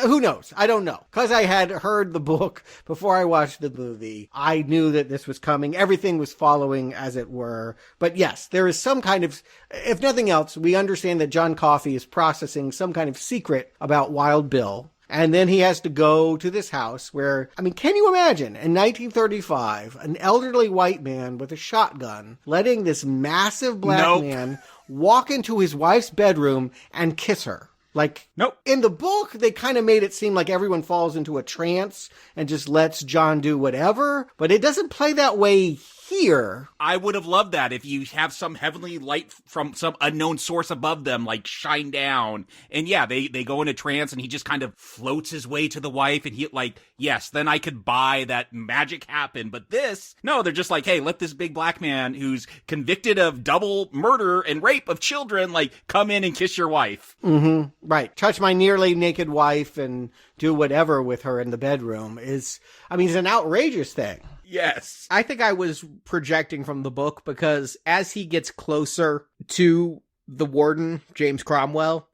Who knows? I don't know. Because I had heard the book before I watched the movie. I knew that this was coming. Everything was following, as it were. But yes, there is some kind of, if nothing else, we understand that John Coffey is processing some kind of secret about Wild Bill. And then he has to go to this house where, I mean, can you imagine in 1935, an elderly white man with a shotgun letting this massive black man walk into his wife's bedroom and kiss her? Like, nope. In the book, they kind of made it seem like everyone falls into a trance and just lets John do whatever, but it doesn't play that way here. I would have loved that if you have some heavenly light from some unknown source above them, like, shine down. And yeah, they go into trance and he just kind of floats his way to the wife and he, like, yes, then I could buy that magic happen. But this, no, they're just like, hey, let this big black man who's convicted of double murder and rape of children, like, come in and kiss your wife. Mm-hmm. Right. Touch my nearly naked wife and do whatever with her in the bedroom is, I mean, it's an outrageous thing. Yes. I think I was projecting from the book because as he gets closer to the warden, James Cromwell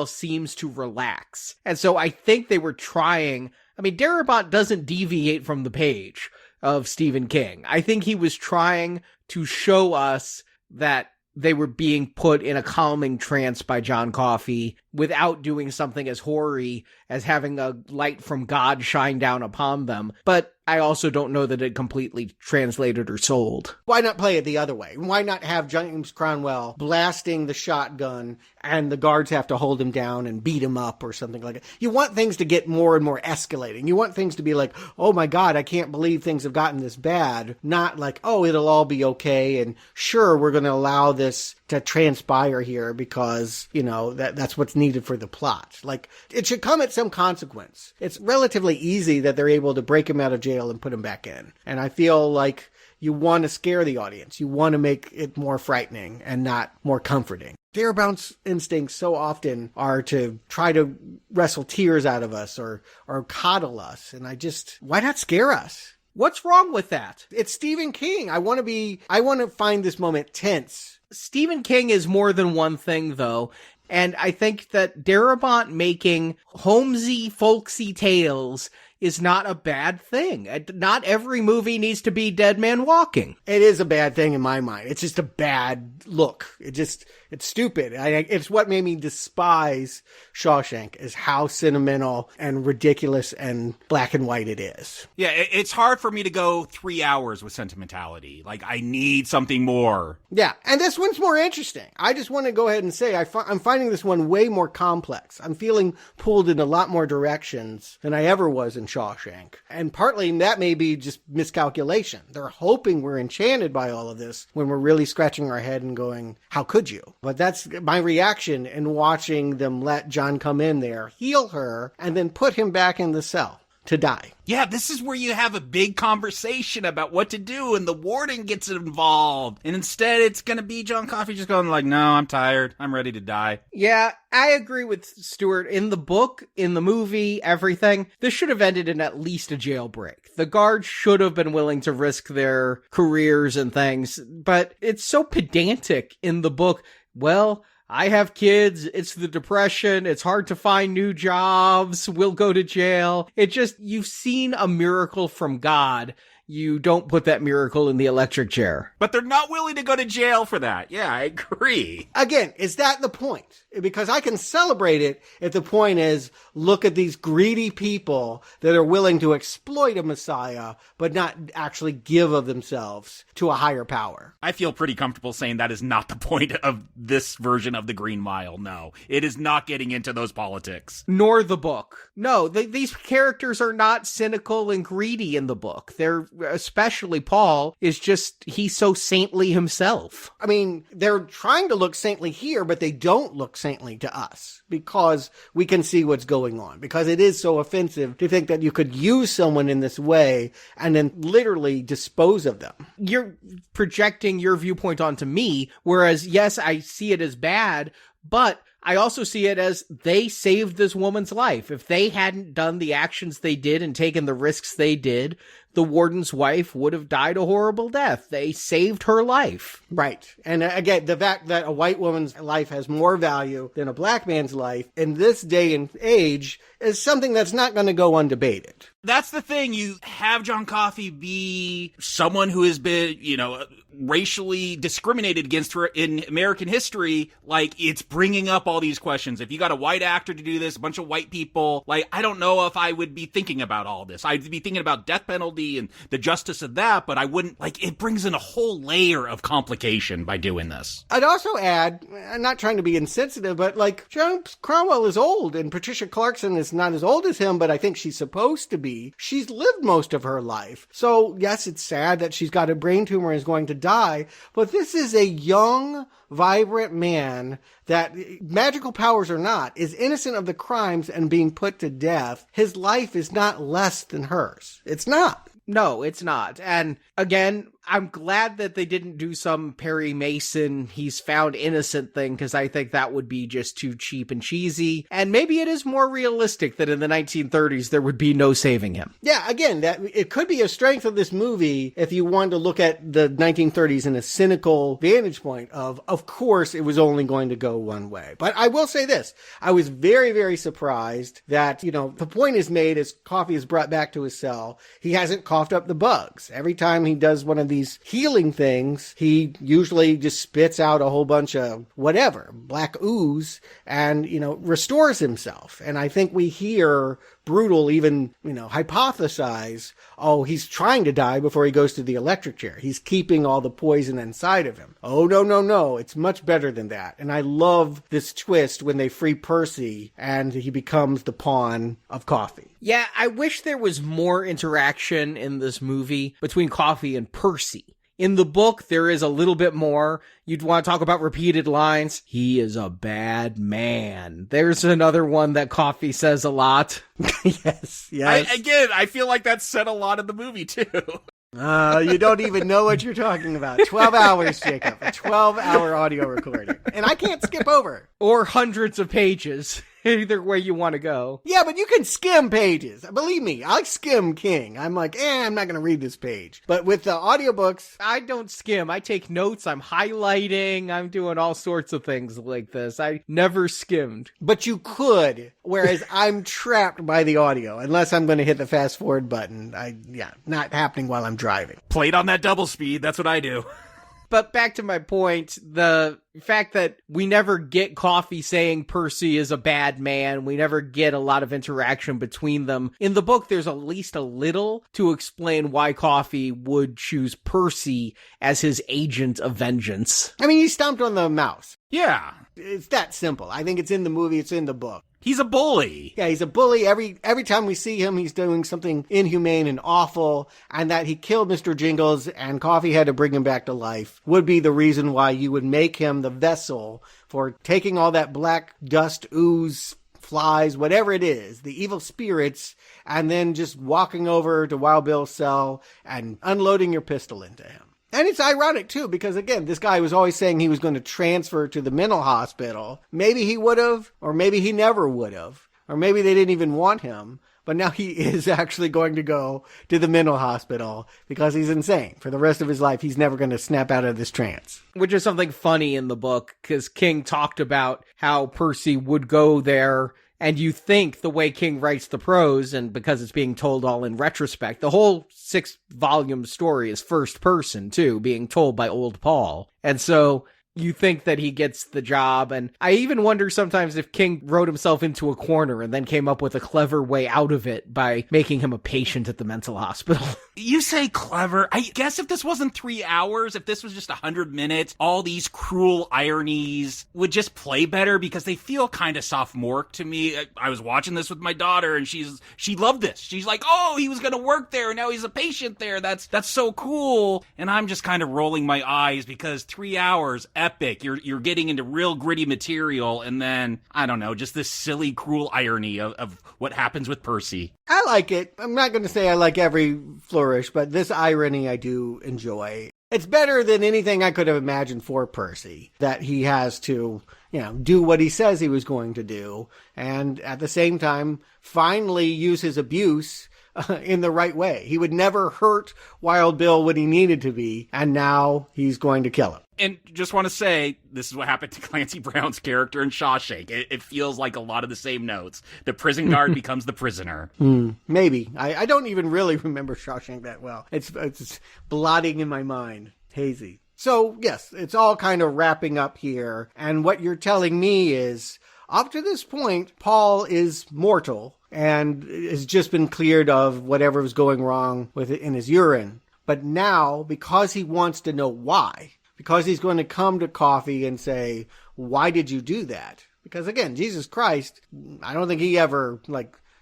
seems to relax. And so I think they were trying, I mean, Darabont doesn't deviate from the page of Stephen King. I think he was trying to show us that they were being put in a calming trance by John Coffey without doing something as hoary as having a light from God shine down upon them. But I also don't know that it completely translated or sold. Why not play it the other way? Why not have James Cromwell blasting the shotgun and the guards have to hold him down and beat him up or something like that? You want things to get more and more escalating. You want things to be like, oh my God, I can't believe things have gotten this bad. Not like, oh, it'll all be okay. And sure, we're going to allow this to transpire here because, that's what's needed for the plot. Like, it should come at some consequence. It's relatively easy that they're able to break him out of jail and put him back in. And I feel like you want to scare the audience. You want to make it more frightening and not more comforting. Darabont's instincts so often are to try to wrestle tears out of us or coddle us. And why not scare us? What's wrong with that? It's Stephen King. I want to find this moment tense. Stephen King is more than one thing, though. And I think that Darabont making homesy, folksy tales is not a bad thing. Not every movie needs to be Dead Man Walking. It is a bad thing in my mind. It's just a bad look. It's stupid. It's what made me despise Shawshank, is how sentimental and ridiculous and black and white it is. Yeah, it's hard for me to go 3 hours with sentimentality. Like, I need something more. Yeah, and this one's more interesting. I just want to go ahead and say I'm finding this one way more complex. I'm feeling pulled in a lot more directions than I ever was in Shawshank. And partly that may be just miscalculation. They're hoping we're enchanted by all of this when we're really scratching our head and going, how could you? But that's my reaction in watching them let John come in there, heal her, and then put him back in the cell to die. Yeah, this is where you have a big conversation about what to do, and the warden gets involved. And instead, it's going to be John Coffey just going like, no, I'm tired. I'm ready to die. Yeah, I agree with Stuart. In the book, in the movie, everything, this should have ended in at least a jailbreak. The guards should have been willing to risk their careers and things, but it's so pedantic in the book. Well, I have kids, it's the Depression, it's hard to find new jobs, we'll go to jail. You've seen a miracle from God. You don't put that miracle in the electric chair. But they're not willing to go to jail for that. Yeah, I agree. Again, is that the point? Because I can celebrate it if the point is, look at these greedy people that are willing to exploit a Messiah, but not actually give of themselves to a higher power. I feel pretty comfortable saying that is not the point of this version of the Green Mile. No, it is not getting into those politics. Nor the book. No, these characters are not cynical and greedy in the book. They're, especially Paul, he's so saintly himself. I mean, they're trying to look saintly here, but they don't look saintly to us because we can see what's going on, because it is so offensive to think that you could use someone in this way and then literally dispose of them. You're projecting your viewpoint onto me, whereas yes, I see it as bad, but I also see it as they saved this woman's life. If they hadn't done the actions they did and taken the risks they did, the warden's wife would have died a horrible death. They saved her life. Right. And again, the fact that a white woman's life has more value than a black man's life in this day and age is something that's not going to go undebated. That's the thing. You have John Coffey be someone who has been, racially discriminated against in American history. Like, it's bringing up all these questions. If you got a white actor to do this, a bunch of white people, like, I don't know if I would be thinking about all this. I'd be thinking about death penalty and the justice of that, but I wouldn't, it brings in a whole layer of complication by doing this. I'd also add, I'm not trying to be insensitive, but James Cromwell is old and Patricia Clarkson is not as old as him, but I think she's supposed to be. She's lived most of her life. So yes, it's sad that she's got a brain tumor and is going to die, but this is a young, vibrant man that, magical powers or not, is innocent of the crimes and being put to death. His life is not less than hers. It's not. No, it's not. And again, I'm glad that they didn't do some Perry Mason, he's found innocent thing, because I think that would be just too cheap and cheesy. And maybe it is more realistic that in the 1930s there would be no saving him. Yeah, again, that it could be a strength of this movie if you wanted to look at the 1930s in a cynical vantage point of course, it was only going to go one way. But I will say this, I was very, very surprised that, the point is made as Coffey is brought back to his cell, he hasn't coughed up the bugs. Every time he does one of these healing things, he usually just spits out a whole bunch of whatever, black ooze, and, restores himself. And I think we hear Brutal even, hypothesize, oh, he's trying to die before he goes to the electric chair. He's keeping all the poison inside of him. Oh, no. It's much better than that. And I love this twist when they free Percy and he becomes the pawn of Coffee. Yeah, I wish there was more interaction in this movie between Coffee and Percy. In the book, there is a little bit more. You'd want to talk about repeated lines. He is a bad man. There's another one that Coffee says a lot. Yes. I feel like that said a lot in the movie, too. You don't even know what you're talking about. 12 hours, Jacob. A 12-hour audio recording. And I can't skip over. Or hundreds of pages. Either way you want to go. Yeah, but you can skim pages. Believe me, I skim King. I'm like, I'm not going to read this page. But with the audiobooks, I don't skim. I take notes. I'm highlighting. I'm doing all sorts of things like this. I never skimmed. But you could, whereas I'm trapped by the audio. Unless I'm going to hit the fast forward button. Not happening while I'm driving. Played on that double speed. That's what I do. But back to my point, the fact that we never get Coffee saying Percy is a bad man, we never get a lot of interaction between them. In the book, there's at least a little to explain why Coffee would choose Percy as his agent of vengeance. I mean, he stomped on the mouse. Yeah. It's that simple. I think it's in the movie, it's in the book. He's a bully. Yeah, he's a bully. Every time we see him, he's doing something inhumane and awful, and that he killed Mr. Jingles and Coffee had to bring him back to life would be the reason why you would make him the vessel for taking all that black dust, ooze, flies, whatever it is, the evil spirits, and then just walking over to Wild Bill's cell and unloading your pistol into him. And it's ironic, too, because, again, this guy was always saying he was going to transfer to the mental hospital. Maybe he would have, or maybe he never would have, or maybe they didn't even want him. But now he is actually going to go to the mental hospital because he's insane. For the rest of his life, he's never going to snap out of this trance. Which is something funny in the book, because King talked about how Percy would go there. And you think the way King writes the prose, and because it's being told all in retrospect, the whole 6-volume story is first person, too, being told by old Paul. And so you think that he gets the job. And I even wonder sometimes if King wrote himself into a corner and then came up with a clever way out of it by making him a patient at the mental hospital. You say clever. I guess if this wasn't 3 hours, if this was just 100 minutes, all these cruel ironies would just play better because they feel kind of sophomoric to me. I was watching this with my daughter and she loved this. She's like, oh, he was going to work there and now he's a patient there. That's so cool. And I'm just kind of rolling my eyes because 3 hours, epic. You're getting into real gritty material, and then I don't know, just this silly, cruel irony of what happens with Percy. I like it. I'm not going to say I like every flourish, but this irony I do enjoy. It's better than anything I could have imagined for Percy, that he has to, do what he says he was going to do, and at the same time, finally use his abuse in the right way. He would never hurt Wild Bill when he needed to be, and now he's going to kill him. And just want to say, this is what happened to Clancy Brown's character in Shawshank. It feels like a lot of the same notes. The prison guard becomes the prisoner. Maybe. I don't even really remember Shawshank that well. It's blotting in my mind. Hazy. So, yes, it's all kind of wrapping up here. And what you're telling me is, up to this point, Paul is mortal and has just been cleared of whatever was going wrong with it in his urine. But now, because he wants to know why, because he's going to come to Coffee and say, why did you do that? Because again, Jesus Christ, I don't think he ever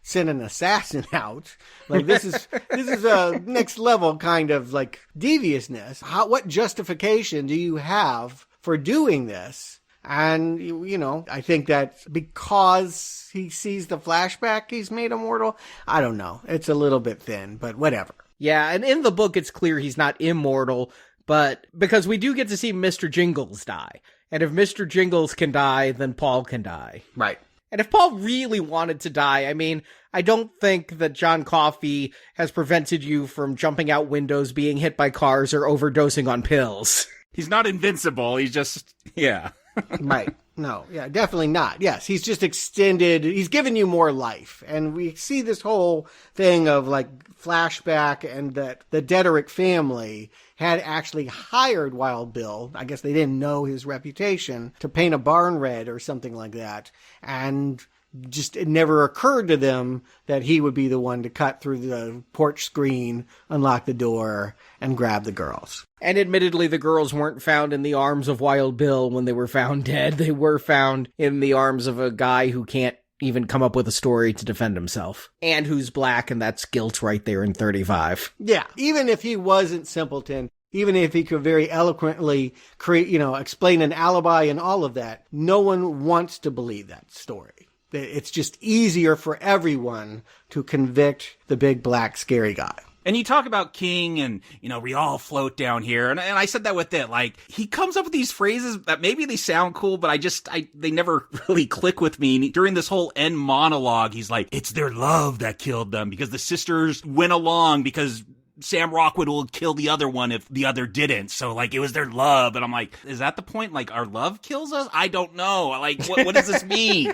sent an assassin out. This is a next level kind of deviousness. What justification do you have for doing this? And, I think that because he sees the flashback, he's made immortal. I don't know. It's a little bit thin, but whatever. Yeah, and in the book, it's clear he's not immortal, but because we do get to see Mr. Jingles die. And if Mr. Jingles can die, then Paul can die. Right. And if Paul really wanted to die, I mean, I don't think that John Coffey has prevented you from jumping out windows, being hit by cars, or overdosing on pills. He's not invincible. He's just, yeah. Right. No, yeah, definitely not. Yes, he's just extended, he's given you more life. And we see this whole thing of like flashback and that the Dederick family had actually hired Wild Bill. I guess they didn't know his reputation to paint a barn red or something like that. And just it never occurred to them that he would be the one to cut through the porch screen, unlock the door, and grab the girls. And admittedly, the girls weren't found in the arms of Wild Bill when they were found dead. They were found in the arms of a guy who can't even come up with a story to defend himself. And who's black, and that's guilt right there in 35. Yeah, even if he wasn't simpleton, even if he could very eloquently explain an alibi and all of that, no one wants to believe that story. It's just easier for everyone to convict the big black scary guy. And you talk about King and, we all float down here. And I said that with it. Like, he comes up with these phrases that maybe they sound cool, but they never really click with me. During this whole end monologue, he's like, it's their love that killed them because the sisters went along because Sam Rockwood will kill the other one if the other didn't. So, like, it was their love. And I'm like, is that the point? Like, our love kills us? I don't know. Like, what does this mean?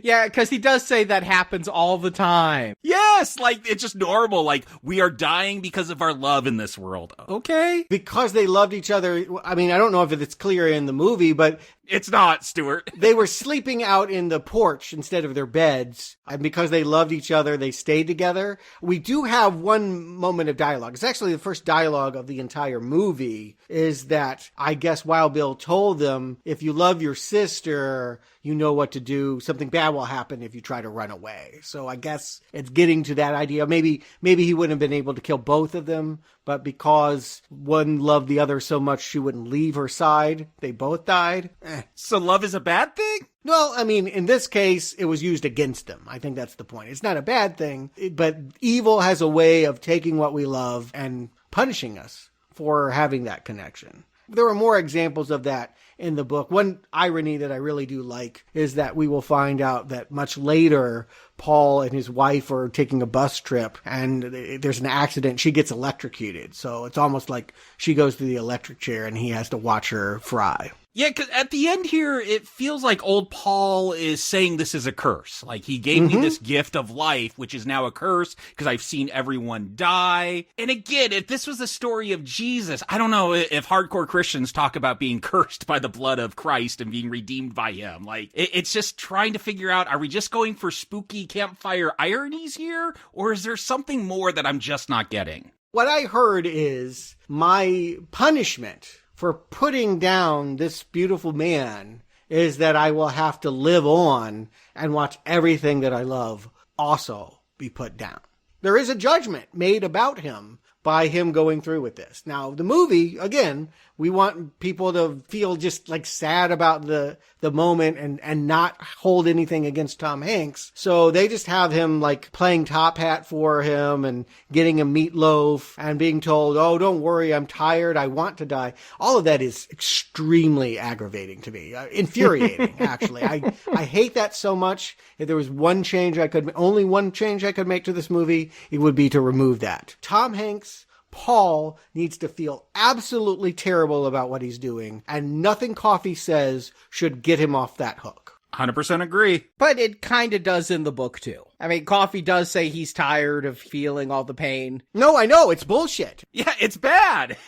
Yeah, because he does say that happens all the time. Yes, like, it's just normal. Like, we are dying because of our love in this world. Okay. Because they loved each other. I mean, I don't know if it's clear in the movie, but it's not, Stuart. They were sleeping out in the porch instead of their beds. And because they loved each other, they stayed together. We do have one moment of dialogue. It's actually the first dialogue of the entire movie, is that I guess Wild Bill told them, if you love your sister, you know what to do. Something bad will happen if you try to run away. So I guess it's getting to that idea. Maybe he wouldn't have been able to kill both of them, but because one loved the other so much she wouldn't leave her side, they both died. So love is a bad thing? Well, I mean, in this case, it was used against them. I think that's the point. It's not a bad thing, but evil has a way of taking what we love and punishing us for having that connection. There are more examples of that in the book. One irony that I really do like is that we will find out that much later, Paul and his wife are taking a bus trip and there's an accident. She gets electrocuted. So it's almost like she goes to the electric chair and he has to watch her fry. Yeah, because at the end here, it feels like old Paul is saying this is a curse. Like, he gave me this gift of life, which is now a curse, because I've seen everyone die. And again, if this was a story of Jesus, I don't know if hardcore Christians talk about being cursed by the blood of Christ and being redeemed by him. Like, it's just trying to figure out, are we just going for spooky campfire ironies here? Or is there something more that I'm just not getting? What I heard is my punishment for putting down this beautiful man is that I will have to live on and watch everything that I love also be put down. There is a judgment made about him by him going through with this. Now, the movie, again, we want people to feel just like sad about the moment and not hold anything against Tom Hanks. So they just have him like playing top hat for him and getting a meatloaf and being told, oh, don't worry, I'm tired, I want to die. All of that is extremely aggravating to me. Infuriating, actually. I hate that so much. If there was only one change I could make to this movie, it would be to remove that. Tom Hanks, Paul, needs to feel absolutely terrible about what he's doing, and nothing Coffey says should get him off that hook. 100% agree. But it kind of does in the book, too. I mean, Coffey does say he's tired of feeling all the pain. No, I know. It's bullshit. Yeah, it's bad.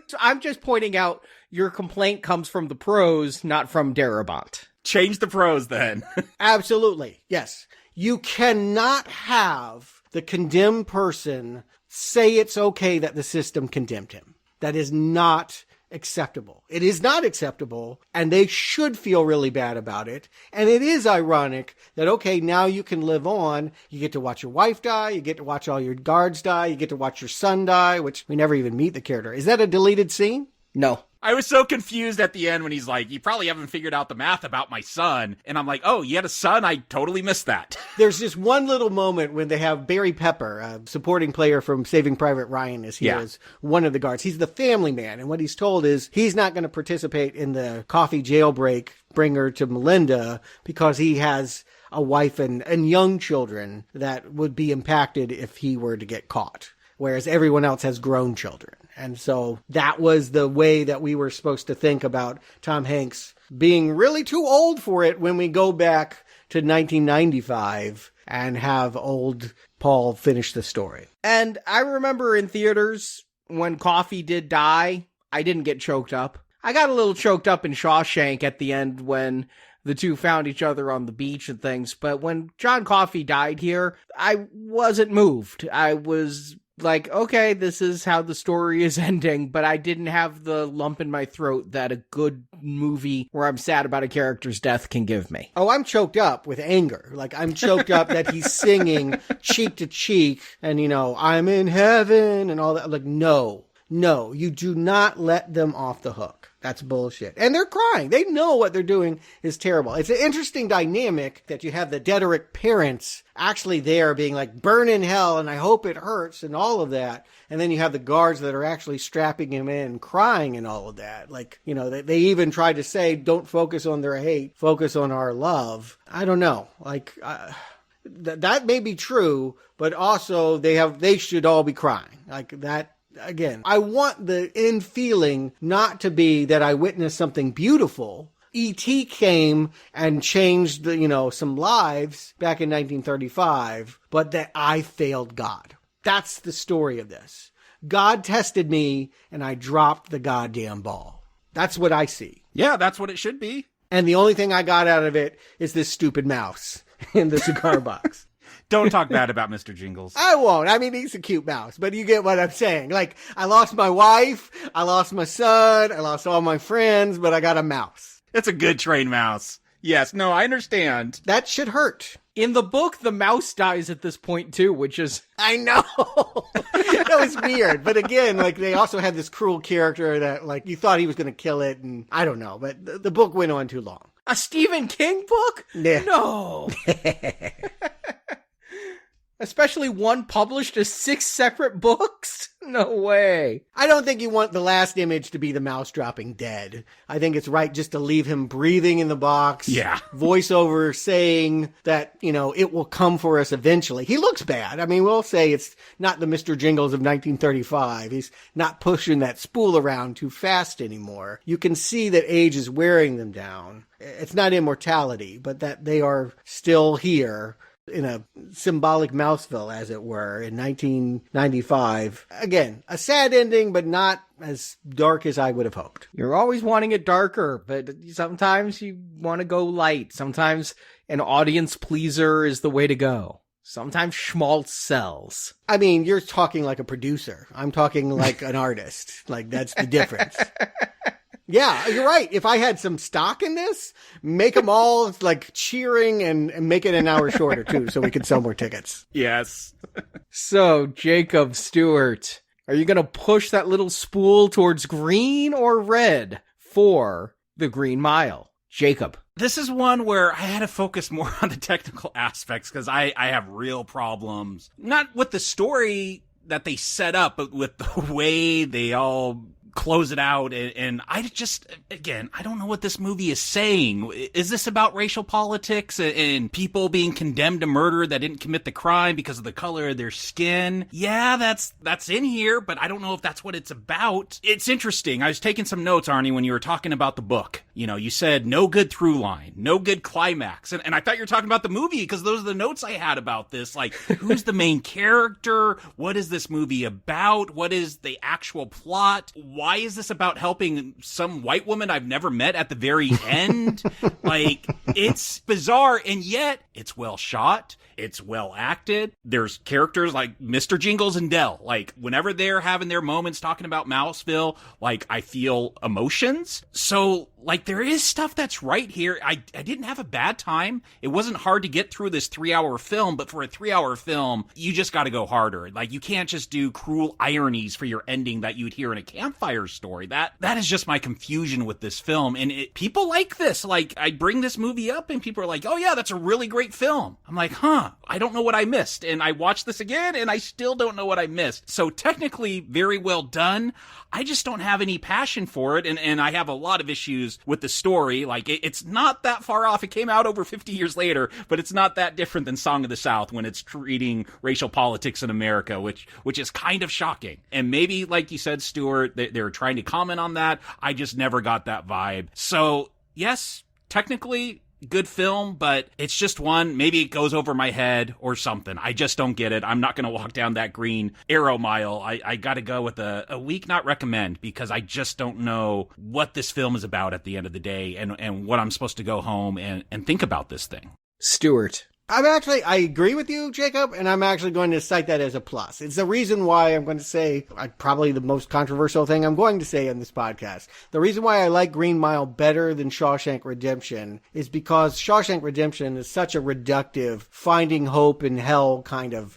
So I'm just pointing out your complaint comes from the prose, not from Darabont. Change the prose, then. Absolutely. Yes. You cannot have the condemned person say it's okay that the system condemned him. That is not acceptable. It is not acceptable, and they should feel really bad about it. And it is ironic that, okay, now you can live on. You get to watch your wife die. You get to watch all your guards die. You get to watch your son die, which we never even meet the character. Is that a deleted scene? No. I was so confused at the end when he's like, you probably haven't figured out the math about my son. And I'm like, oh, you had a son? I totally missed that. There's this one little moment when they have Barry Pepper, a supporting player from Saving Private Ryan, is here as one of the guards. He's the family man. And what he's told is he's not going to participate in the Coffey jailbreak, bring her to Melinda, because he has a wife and young children that would be impacted if he were to get caught, whereas everyone else has grown children. And so that was the way that we were supposed to think about Tom Hanks being really too old for it when we go back to 1995 and have old Paul finish the story. And I remember in theaters when Coffey did die, I didn't get choked up. I got a little choked up in Shawshank at the end when the two found each other on the beach and things. But when John Coffey died here, I wasn't moved. I was like, okay, this is how the story is ending, but I didn't have the lump in my throat that a good movie where I'm sad about a character's death can give me. Oh, I'm choked up with anger. Like, I'm choked up that he's singing cheek to cheek and, I'm in heaven and all that. Like, no, you do not let them off the hook. That's bullshit. And they're crying. They know what they're doing is terrible. It's an interesting dynamic that you have the Dederick parents actually there being like, burn in hell and I hope it hurts and all of that. And then you have the guards that are actually strapping him in, crying and all of that. Like, they even tried to say, don't focus on their hate, focus on our love. I don't know. Like, that may be true, but also they should all be crying. Like that. Again, I want the end feeling not to be that I witnessed something beautiful. E.T. came and changed, some lives back in 1935, but that I failed God. That's the story of this. God tested me and I dropped the goddamn ball. That's what I see. Yeah, that's what it should be. And the only thing I got out of it is this stupid mouse in the cigar box. Don't talk bad about Mr. Jingles. I won't. I mean, he's a cute mouse, but you get what I'm saying. Like, I lost my wife, I lost my son, I lost all my friends, but I got a mouse. It's a good trained mouse. Yes, no, I understand. That should hurt. In the book, the mouse dies at this point too, which is... I know! That was weird. But again, like, they also had this cruel character that, like, you thought he was going to kill it, and I don't know, but the book went on too long. A Stephen King book? Yeah. No! Especially one published as 6 separate books? No way. I don't think you want the last image to be the mouse dropping dead. I think it's right just to leave him breathing in the box. Yeah. Voiceover saying that, it will come for us eventually. He looks bad. I mean, we'll say it's not the Mr. Jingles of 1935. He's not pushing that spool around too fast anymore. You can see that age is wearing them down. It's not immortality, but that they are still here in a symbolic Mouseville, as it were, in 1995. Again, a sad ending, but not as dark as I would have hoped. You're always wanting it darker, but sometimes you want to go light. Sometimes an audience pleaser is the way to go. Sometimes schmaltz sells. I mean, you're talking like a producer. I'm talking like an artist. Like, that's the difference. Yeah, you're right. If I had some stock in this, make them all like cheering and make it an hour shorter too, so we could sell more tickets. Yes. So, Jacob Stewart, are you going to push that little spool towards green or red for the Green Mile? Jacob. This is one where I had to focus more on the technical aspects because I have real problems. Not with the story that they set up, but with the way they all close it out. And I just, again, I don't know what this movie is saying. Is this about racial politics and people being condemned to murder that didn't commit the crime because of the color of their skin? Yeah, that's in here, but I don't know if that's what it's about. It's interesting. I was taking some notes, Arnie, when you were talking about the book. You said no good through line, no good climax. And I thought you were talking about the movie because those are the notes I had about this. Like, who's the main character? What is this movie about? What is the actual plot? Why is this about helping some white woman I've never met at the very end? Like, it's bizarre, and yet it's well shot. It's well acted. There's characters like Mr. Jingles and Dell. Like, whenever they're having their moments talking about Mouseville, like, I feel emotions. So, like, there is stuff that's right here. I didn't have a bad time. It wasn't hard to get through this 3-hour film, but for a 3-hour film, you just got to go harder. Like, you can't just do cruel ironies for your ending that you'd hear in a campfire story. That is just my confusion with this film. And people like this. Like, I bring this movie up and people are like, oh yeah, that's a really great film. I'm like, huh. I don't know what I missed. And I watched this again and I still don't know what I missed. So technically very well done. I just don't have any passion for it. And I have a lot of issues with the story. Like it's not that far off. It came out over 50 years later, but it's not that different than Song of the South when it's treating racial politics in America, which is kind of shocking. And maybe, like you said, Stuart, they're trying to comment on that. I just never got that vibe. So yes, technically good film, but it's just one. Maybe it goes over my head or something. I just don't get it. I'm not going to walk down that green arrow mile. I got to go with a weak not recommend because I just don't know what this film is about at the end of the day and what I'm supposed to go home and think about this thing. Stuart. I agree with you, Jacob, and I'm actually going to cite that as a plus. It's the reason why I'm going to say, probably the most controversial thing I'm going to say on this podcast. The reason why I like Green Mile better than Shawshank Redemption is because Shawshank Redemption is such a reductive, finding hope in hell kind of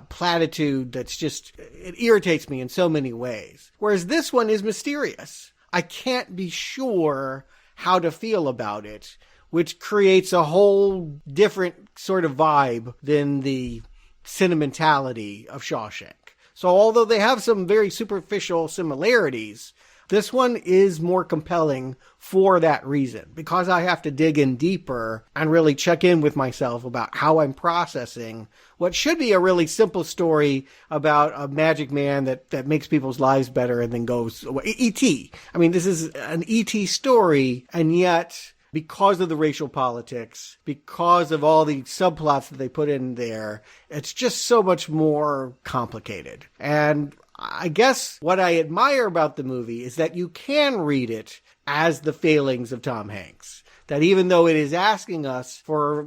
platitude that's just, it irritates me in so many ways. Whereas this one is mysterious. I can't be sure how to feel about it, which creates a whole different sort of vibe than the sentimentality of Shawshank. So although they have some very superficial similarities, this one is more compelling for that reason, because I have to dig in deeper and really check in with myself about how I'm processing what should be a really simple story about a magic man that makes people's lives better and then goes away. E.T. I mean, this is an E.T. story, and yet, because of the racial politics, because of all the subplots that they put in there, it's just so much more complicated. And I guess what I admire about the movie is that you can read it as the failings of Tom Hanks. That even though it is asking us for,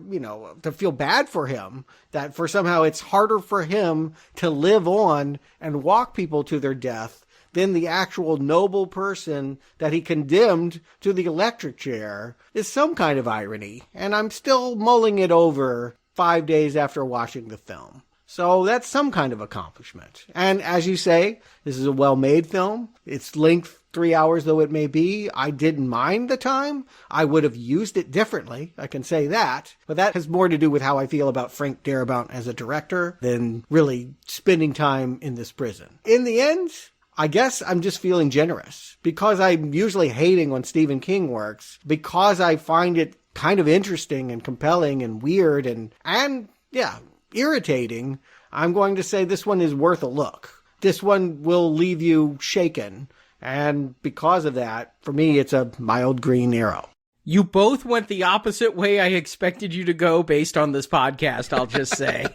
to feel bad for him, that for somehow it's harder for him to live on and walk people to their death than the actual noble person that he condemned to the electric chair, is some kind of irony. And I'm still mulling it over 5 days after watching the film. So that's some kind of accomplishment. And as you say, this is a well-made film. Its length, 3 hours though it may be, I didn't mind the time. I would have used it differently, I can say that. But that has more to do with how I feel about Frank Darabont as a director than really spending time in this prison. In the end, I guess I'm just feeling generous because I'm usually hating on Stephen King works, because I find it kind of interesting and compelling and weird and irritating. I'm going to say this one is worth a look. This one will leave you shaken. And because of that, for me, it's a mild green arrow. You both went the opposite way I expected you to go based on this podcast, I'll just say.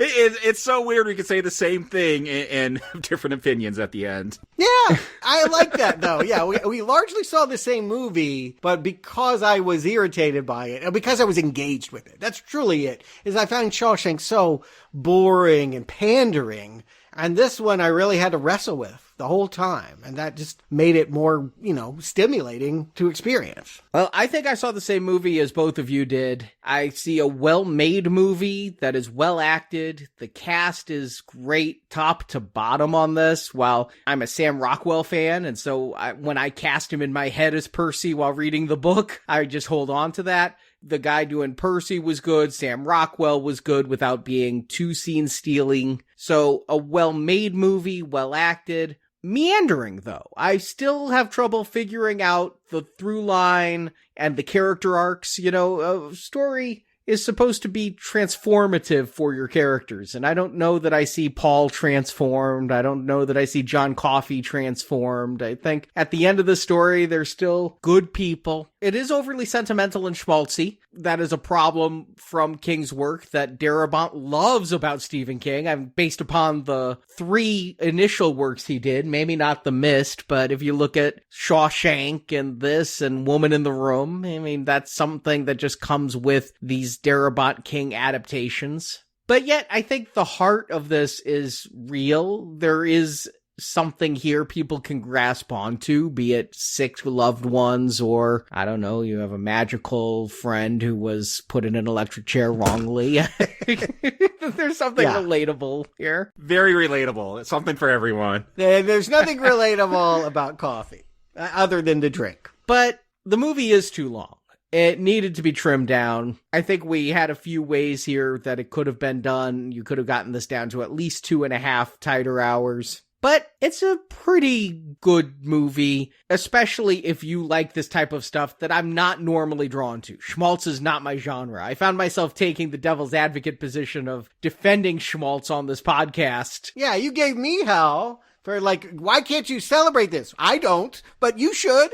It's so weird we could say the same thing and have different opinions at the end. Yeah, I like that, though. Yeah, we largely saw the same movie, but because I was irritated by it, because I was engaged with it, that's truly it, is I found Shawshank so boring and pandering, and this one I really had to wrestle with the whole time, and that just made it more, stimulating to experience. Well, I think I saw the same movie as both of you did. I see a well-made movie that is well acted. The cast is great top to bottom on this. While I'm a Sam Rockwell fan, and so when I cast him in my head as Percy while reading the book, I just hold on to that. The guy doing Percy was good. Sam Rockwell was good without being too scene-stealing. So a well-made movie, well-acted. Meandering, though. I still have trouble figuring out the through line and the character arcs. A story is supposed to be transformative for your characters, and I don't know that I see Paul transformed. I don't know that I see John Coffey transformed. I think at the end of the story, they're still good people. It is overly sentimental and schmaltzy. That is a problem from King's work that Darabont loves about Stephen King. I'm based upon the 3 initial works he did, maybe not The Mist, but if you look at Shawshank and this and Woman in the Room, I mean, that's something that just comes with these Darabont King adaptations. But yet, I think the heart of this is real. There is something here people can grasp onto, be it sick loved ones or, I don't know, you have a magical friend who was put in an electric chair wrongly. There's something relatable here. Very relatable. It's something for everyone. There's nothing relatable about coffee, other than the drink. But the movie is too long. It needed to be trimmed down. I think we had a few ways here that it could have been done. You could have gotten this down to at least 2.5 tighter hours. But it's a pretty good movie, especially if you like this type of stuff that I'm not normally drawn to. Schmaltz is not my genre. I found myself taking the devil's advocate position of defending Schmaltz on this podcast. Yeah, you gave me hell for why can't you celebrate this? I don't, but you should.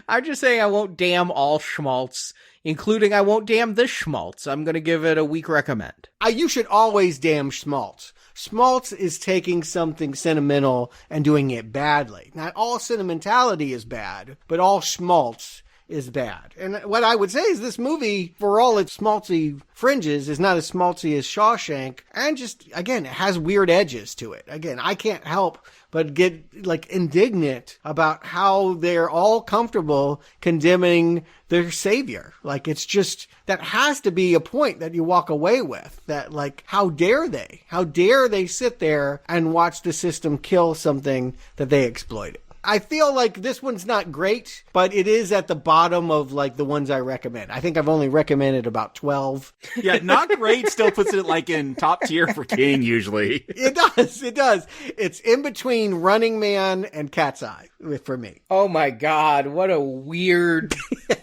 I'm just saying I won't damn all Schmaltz, including I won't damn this Schmaltz. I'm going to give it a weak recommend. You should always damn Schmaltz. Schmaltz is taking something sentimental and doing it badly. Not all sentimentality is bad, but all Schmaltz is bad. And what I would say is this movie, for all its schmaltzy fringes, is not as schmaltzy as Shawshank, and just, again, it has weird edges to it. Again, I can't help but get, indignant about how they're all comfortable condemning their savior. It's just, that has to be a point that you walk away with. That, how dare they? How dare they sit there and watch the system kill something that they exploited? I feel like this one's not great, but it is at the bottom of the ones I recommend. I think I've only recommended about 12. Yeah, not great still puts it in top tier for King usually. It does. It's in between Running Man and Cat's Eye for me. Oh my God, what a weird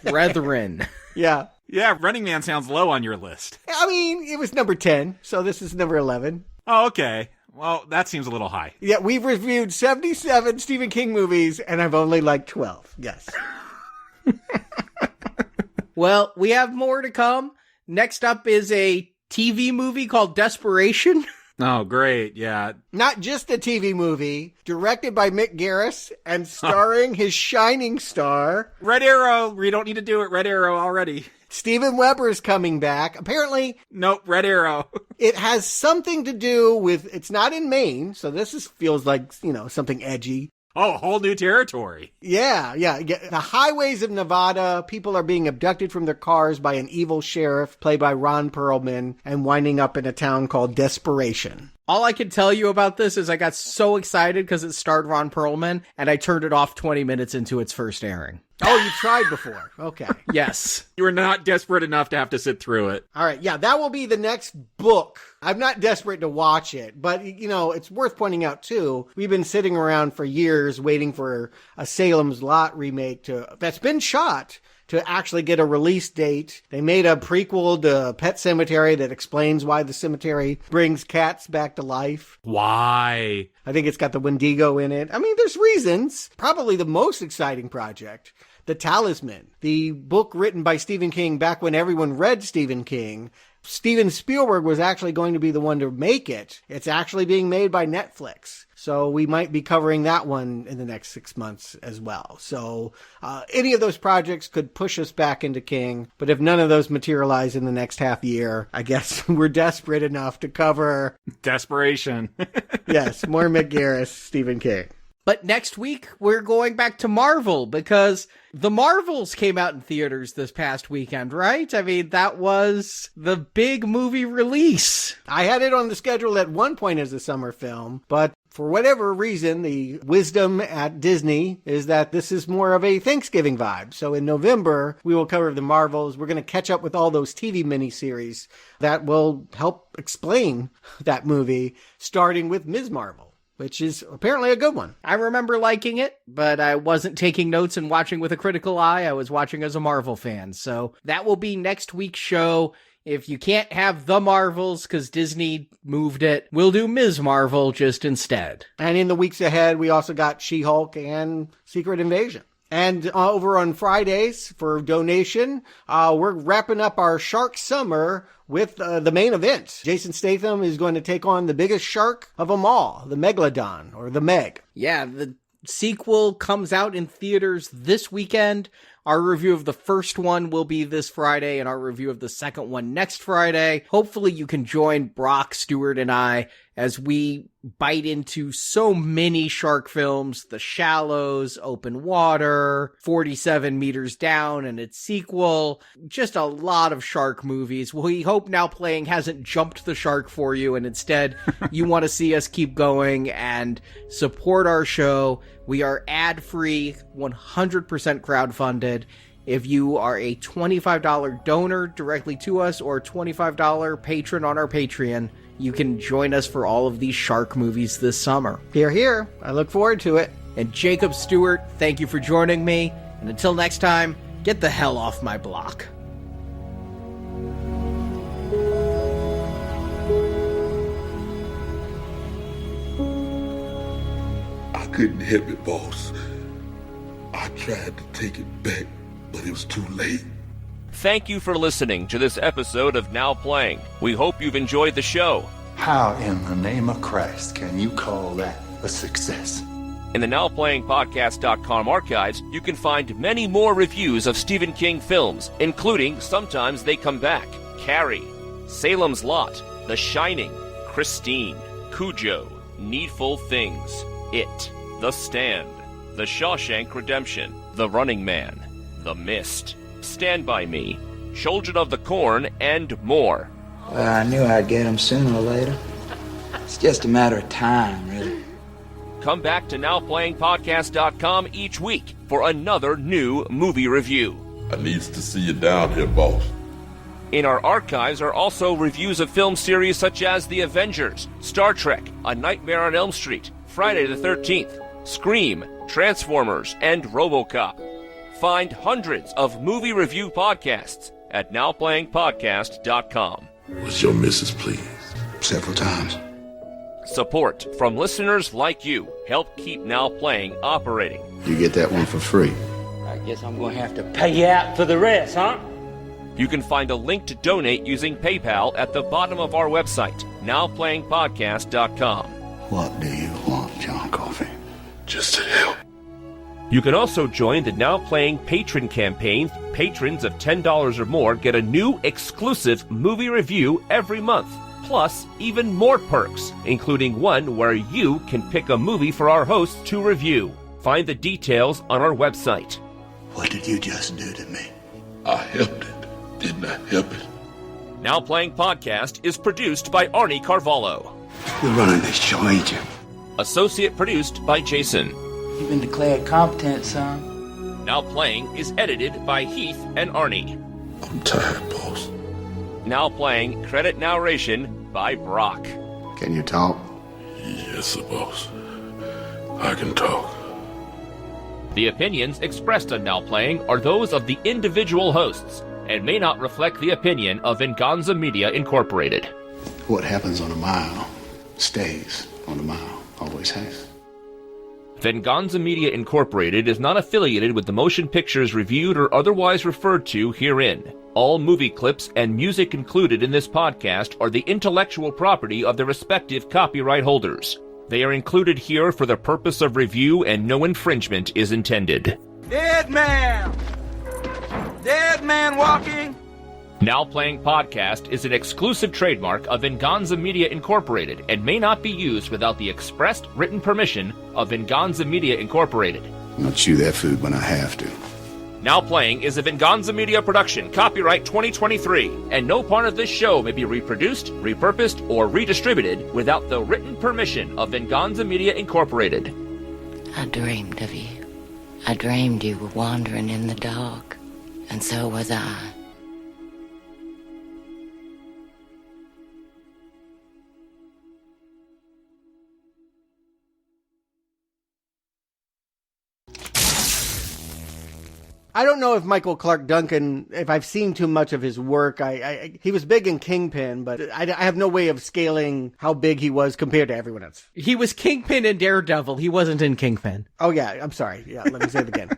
brethren. Yeah. Yeah, Running Man sounds low on your list. I mean, it was number 10, so this is number 11. Oh, okay. Well, that seems a little high. Yeah, we've reviewed 77 Stephen King movies, and I've only liked 12. Yes. Well, we have more to come. Next up is a TV movie called Desperation. Oh, great. Yeah. Not just a TV movie, directed by Mick Garris and starring his shining star. Red Arrow. We don't need to do it. Red Arrow already. Steven Weber's coming back. Apparently, nope, Red Arrow. It has something to do with, it's not in Maine, so this feels like, something edgy. Oh, a whole new territory. Yeah. The highways of Nevada, people are being abducted from their cars by an evil sheriff, played by Ron Perlman, and winding up in a town called Desperation. All I can tell you about this is I got so excited because it starred Ron Perlman, and I turned it off 20 minutes into its first airing. Oh, you tried before. Okay. Yes. You were not desperate enough to have to sit through it. All right. Yeah, that will be the next book. I'm not desperate to watch it, but, it's worth pointing out, too. We've been sitting around for years waiting for a Salem's Lot remake that's been shot to actually get a release date. They made a prequel to Pet Sematary that explains why the cemetery brings cats back to life. Why? I think it's got the Wendigo in it. I mean, there's reasons. Probably the most exciting project, The Talisman, the book written by Stephen King back when everyone read Stephen King. Steven Spielberg was actually going to be the one to make it. It's actually being made by Netflix. So we might be covering that one in the next 6 months as well. So any of those projects could push us back into King. But if none of those materialize in the next half year, I guess we're desperate enough to cover... Desperation. Yes, more Mick Garris, Stephen King. But next week, we're going back to Marvel, because The Marvels came out in theaters this past weekend, right? I mean, that was the big movie release. I had it on the schedule at one point as a summer film, but for whatever reason, the wisdom at Disney is that this is more of a Thanksgiving vibe. So in November, we will cover The Marvels. We're going to catch up with all those TV miniseries that will help explain that movie, starting with Ms. Marvel, which is apparently a good one. I remember liking it, but I wasn't taking notes and watching with a critical eye. I was watching as a Marvel fan. So that will be next week's show. If you can't have The Marvels because Disney moved it, we'll do Ms. Marvel just instead. And in the weeks ahead, we also got She-Hulk and Secret Invasion. And over on Fridays for donation, we're wrapping up our Shark Summer with the main event. Jason Statham is going to take on the biggest shark of them all, the Megalodon, or the Meg. Yeah, the sequel comes out in theaters this weekend. Our review of the first one will be this Friday, and our review of the second one next Friday. Hopefully you can join Brock, Stewart, and I as we bite into so many shark films: The Shallows, Open Water, 47 Meters Down and its sequel. Just a lot of shark movies. We hope Now Playing hasn't jumped the shark for you, and instead you want to see us keep going and support our show. We are ad-free, 100% crowdfunded. If you are a $25 donor directly to us or $25 patron on our Patreon, you can join us for all of these shark movies this summer. Hear, hear. I look forward to it. And Jacob Stewart, thank you for joining me. And until next time, get the hell off my block. I couldn't help it, boss. I tried to take it back, but it was too late. Thank you for listening to this episode of Now Playing. We hope you've enjoyed the show. How in the name of Christ can you call that a success? In the NowPlayingPodcast.com archives, you can find many more reviews of Stephen King films, including Sometimes They Come Back, Carrie, Salem's Lot, The Shining, Christine, Cujo, Needful Things, It, The Stand, The Shawshank Redemption, The Running Man, The Mist, Stand By Me, Children of the Corn, and more. Well, I knew I'd get them sooner or later. It's just a matter of time, really. Come back to NowPlayingPodcast.com each week for another new movie review. I needs to see you down here, boss. In our archives are also reviews of film series such as The Avengers, Star Trek, A Nightmare on Elm Street, Friday the 13th, Scream, Transformers, and RoboCop. Find hundreds of movie review podcasts at NowPlayingPodcast.com. Was your missus pleased? Several times. Support from listeners like you help keep Now Playing operating. You get that one for free. I guess I'm going to have to pay you out for the rest, huh? You can find a link to donate using PayPal at the bottom of our website, NowPlayingPodcast.com. What do you want, John Coffey? Just to help. You can also join the Now Playing Patron campaign. Patrons of $10 or more get a new exclusive movie review every month. Plus, even more perks, including one where you can pick a movie for our hosts to review. Find the details on our website. What did you just do to me? I helped it. Didn't I help it? Now Playing Podcast is produced by Arnie Carvalho. You're running this show, ain't you? Associate produced by Jason. You've been declared competent, son. Now Playing is edited by Heath and Arnie. I'm tired, boss. Now Playing credit narration by Brock. Can you talk? Yes, boss. I can talk. The opinions expressed on Now Playing are those of the individual hosts and may not reflect the opinion of Venganza Media Incorporated. What happens on a mile stays on a mile. Always has. Venganza Media Incorporated is not affiliated with the motion pictures reviewed or otherwise referred to herein. All movie clips and music included in this podcast are the intellectual property of their respective copyright holders. They are included here for the purpose of review and no infringement is intended. Dead man! Dead man walking! Now Playing Podcast is an exclusive trademark of Venganza Media Incorporated and may not be used without the expressed written permission of Venganza Media Incorporated. I'll chew that food when I have to. Now Playing is a Venganza Media production, copyright 2023, and no part of this show may be reproduced, repurposed, or redistributed without the written permission of Venganza Media Incorporated. I dreamed of you. I dreamed you were wandering in the dark, and so was I. I don't know if Michael Clarke Duncan, if I've seen too much of his work. He was big in Kingpin, but I have no way of scaling how big he was compared to everyone else. He was Kingpin in Daredevil. He wasn't in Kingpin. Oh, yeah. I'm sorry. Yeah, let me say it again.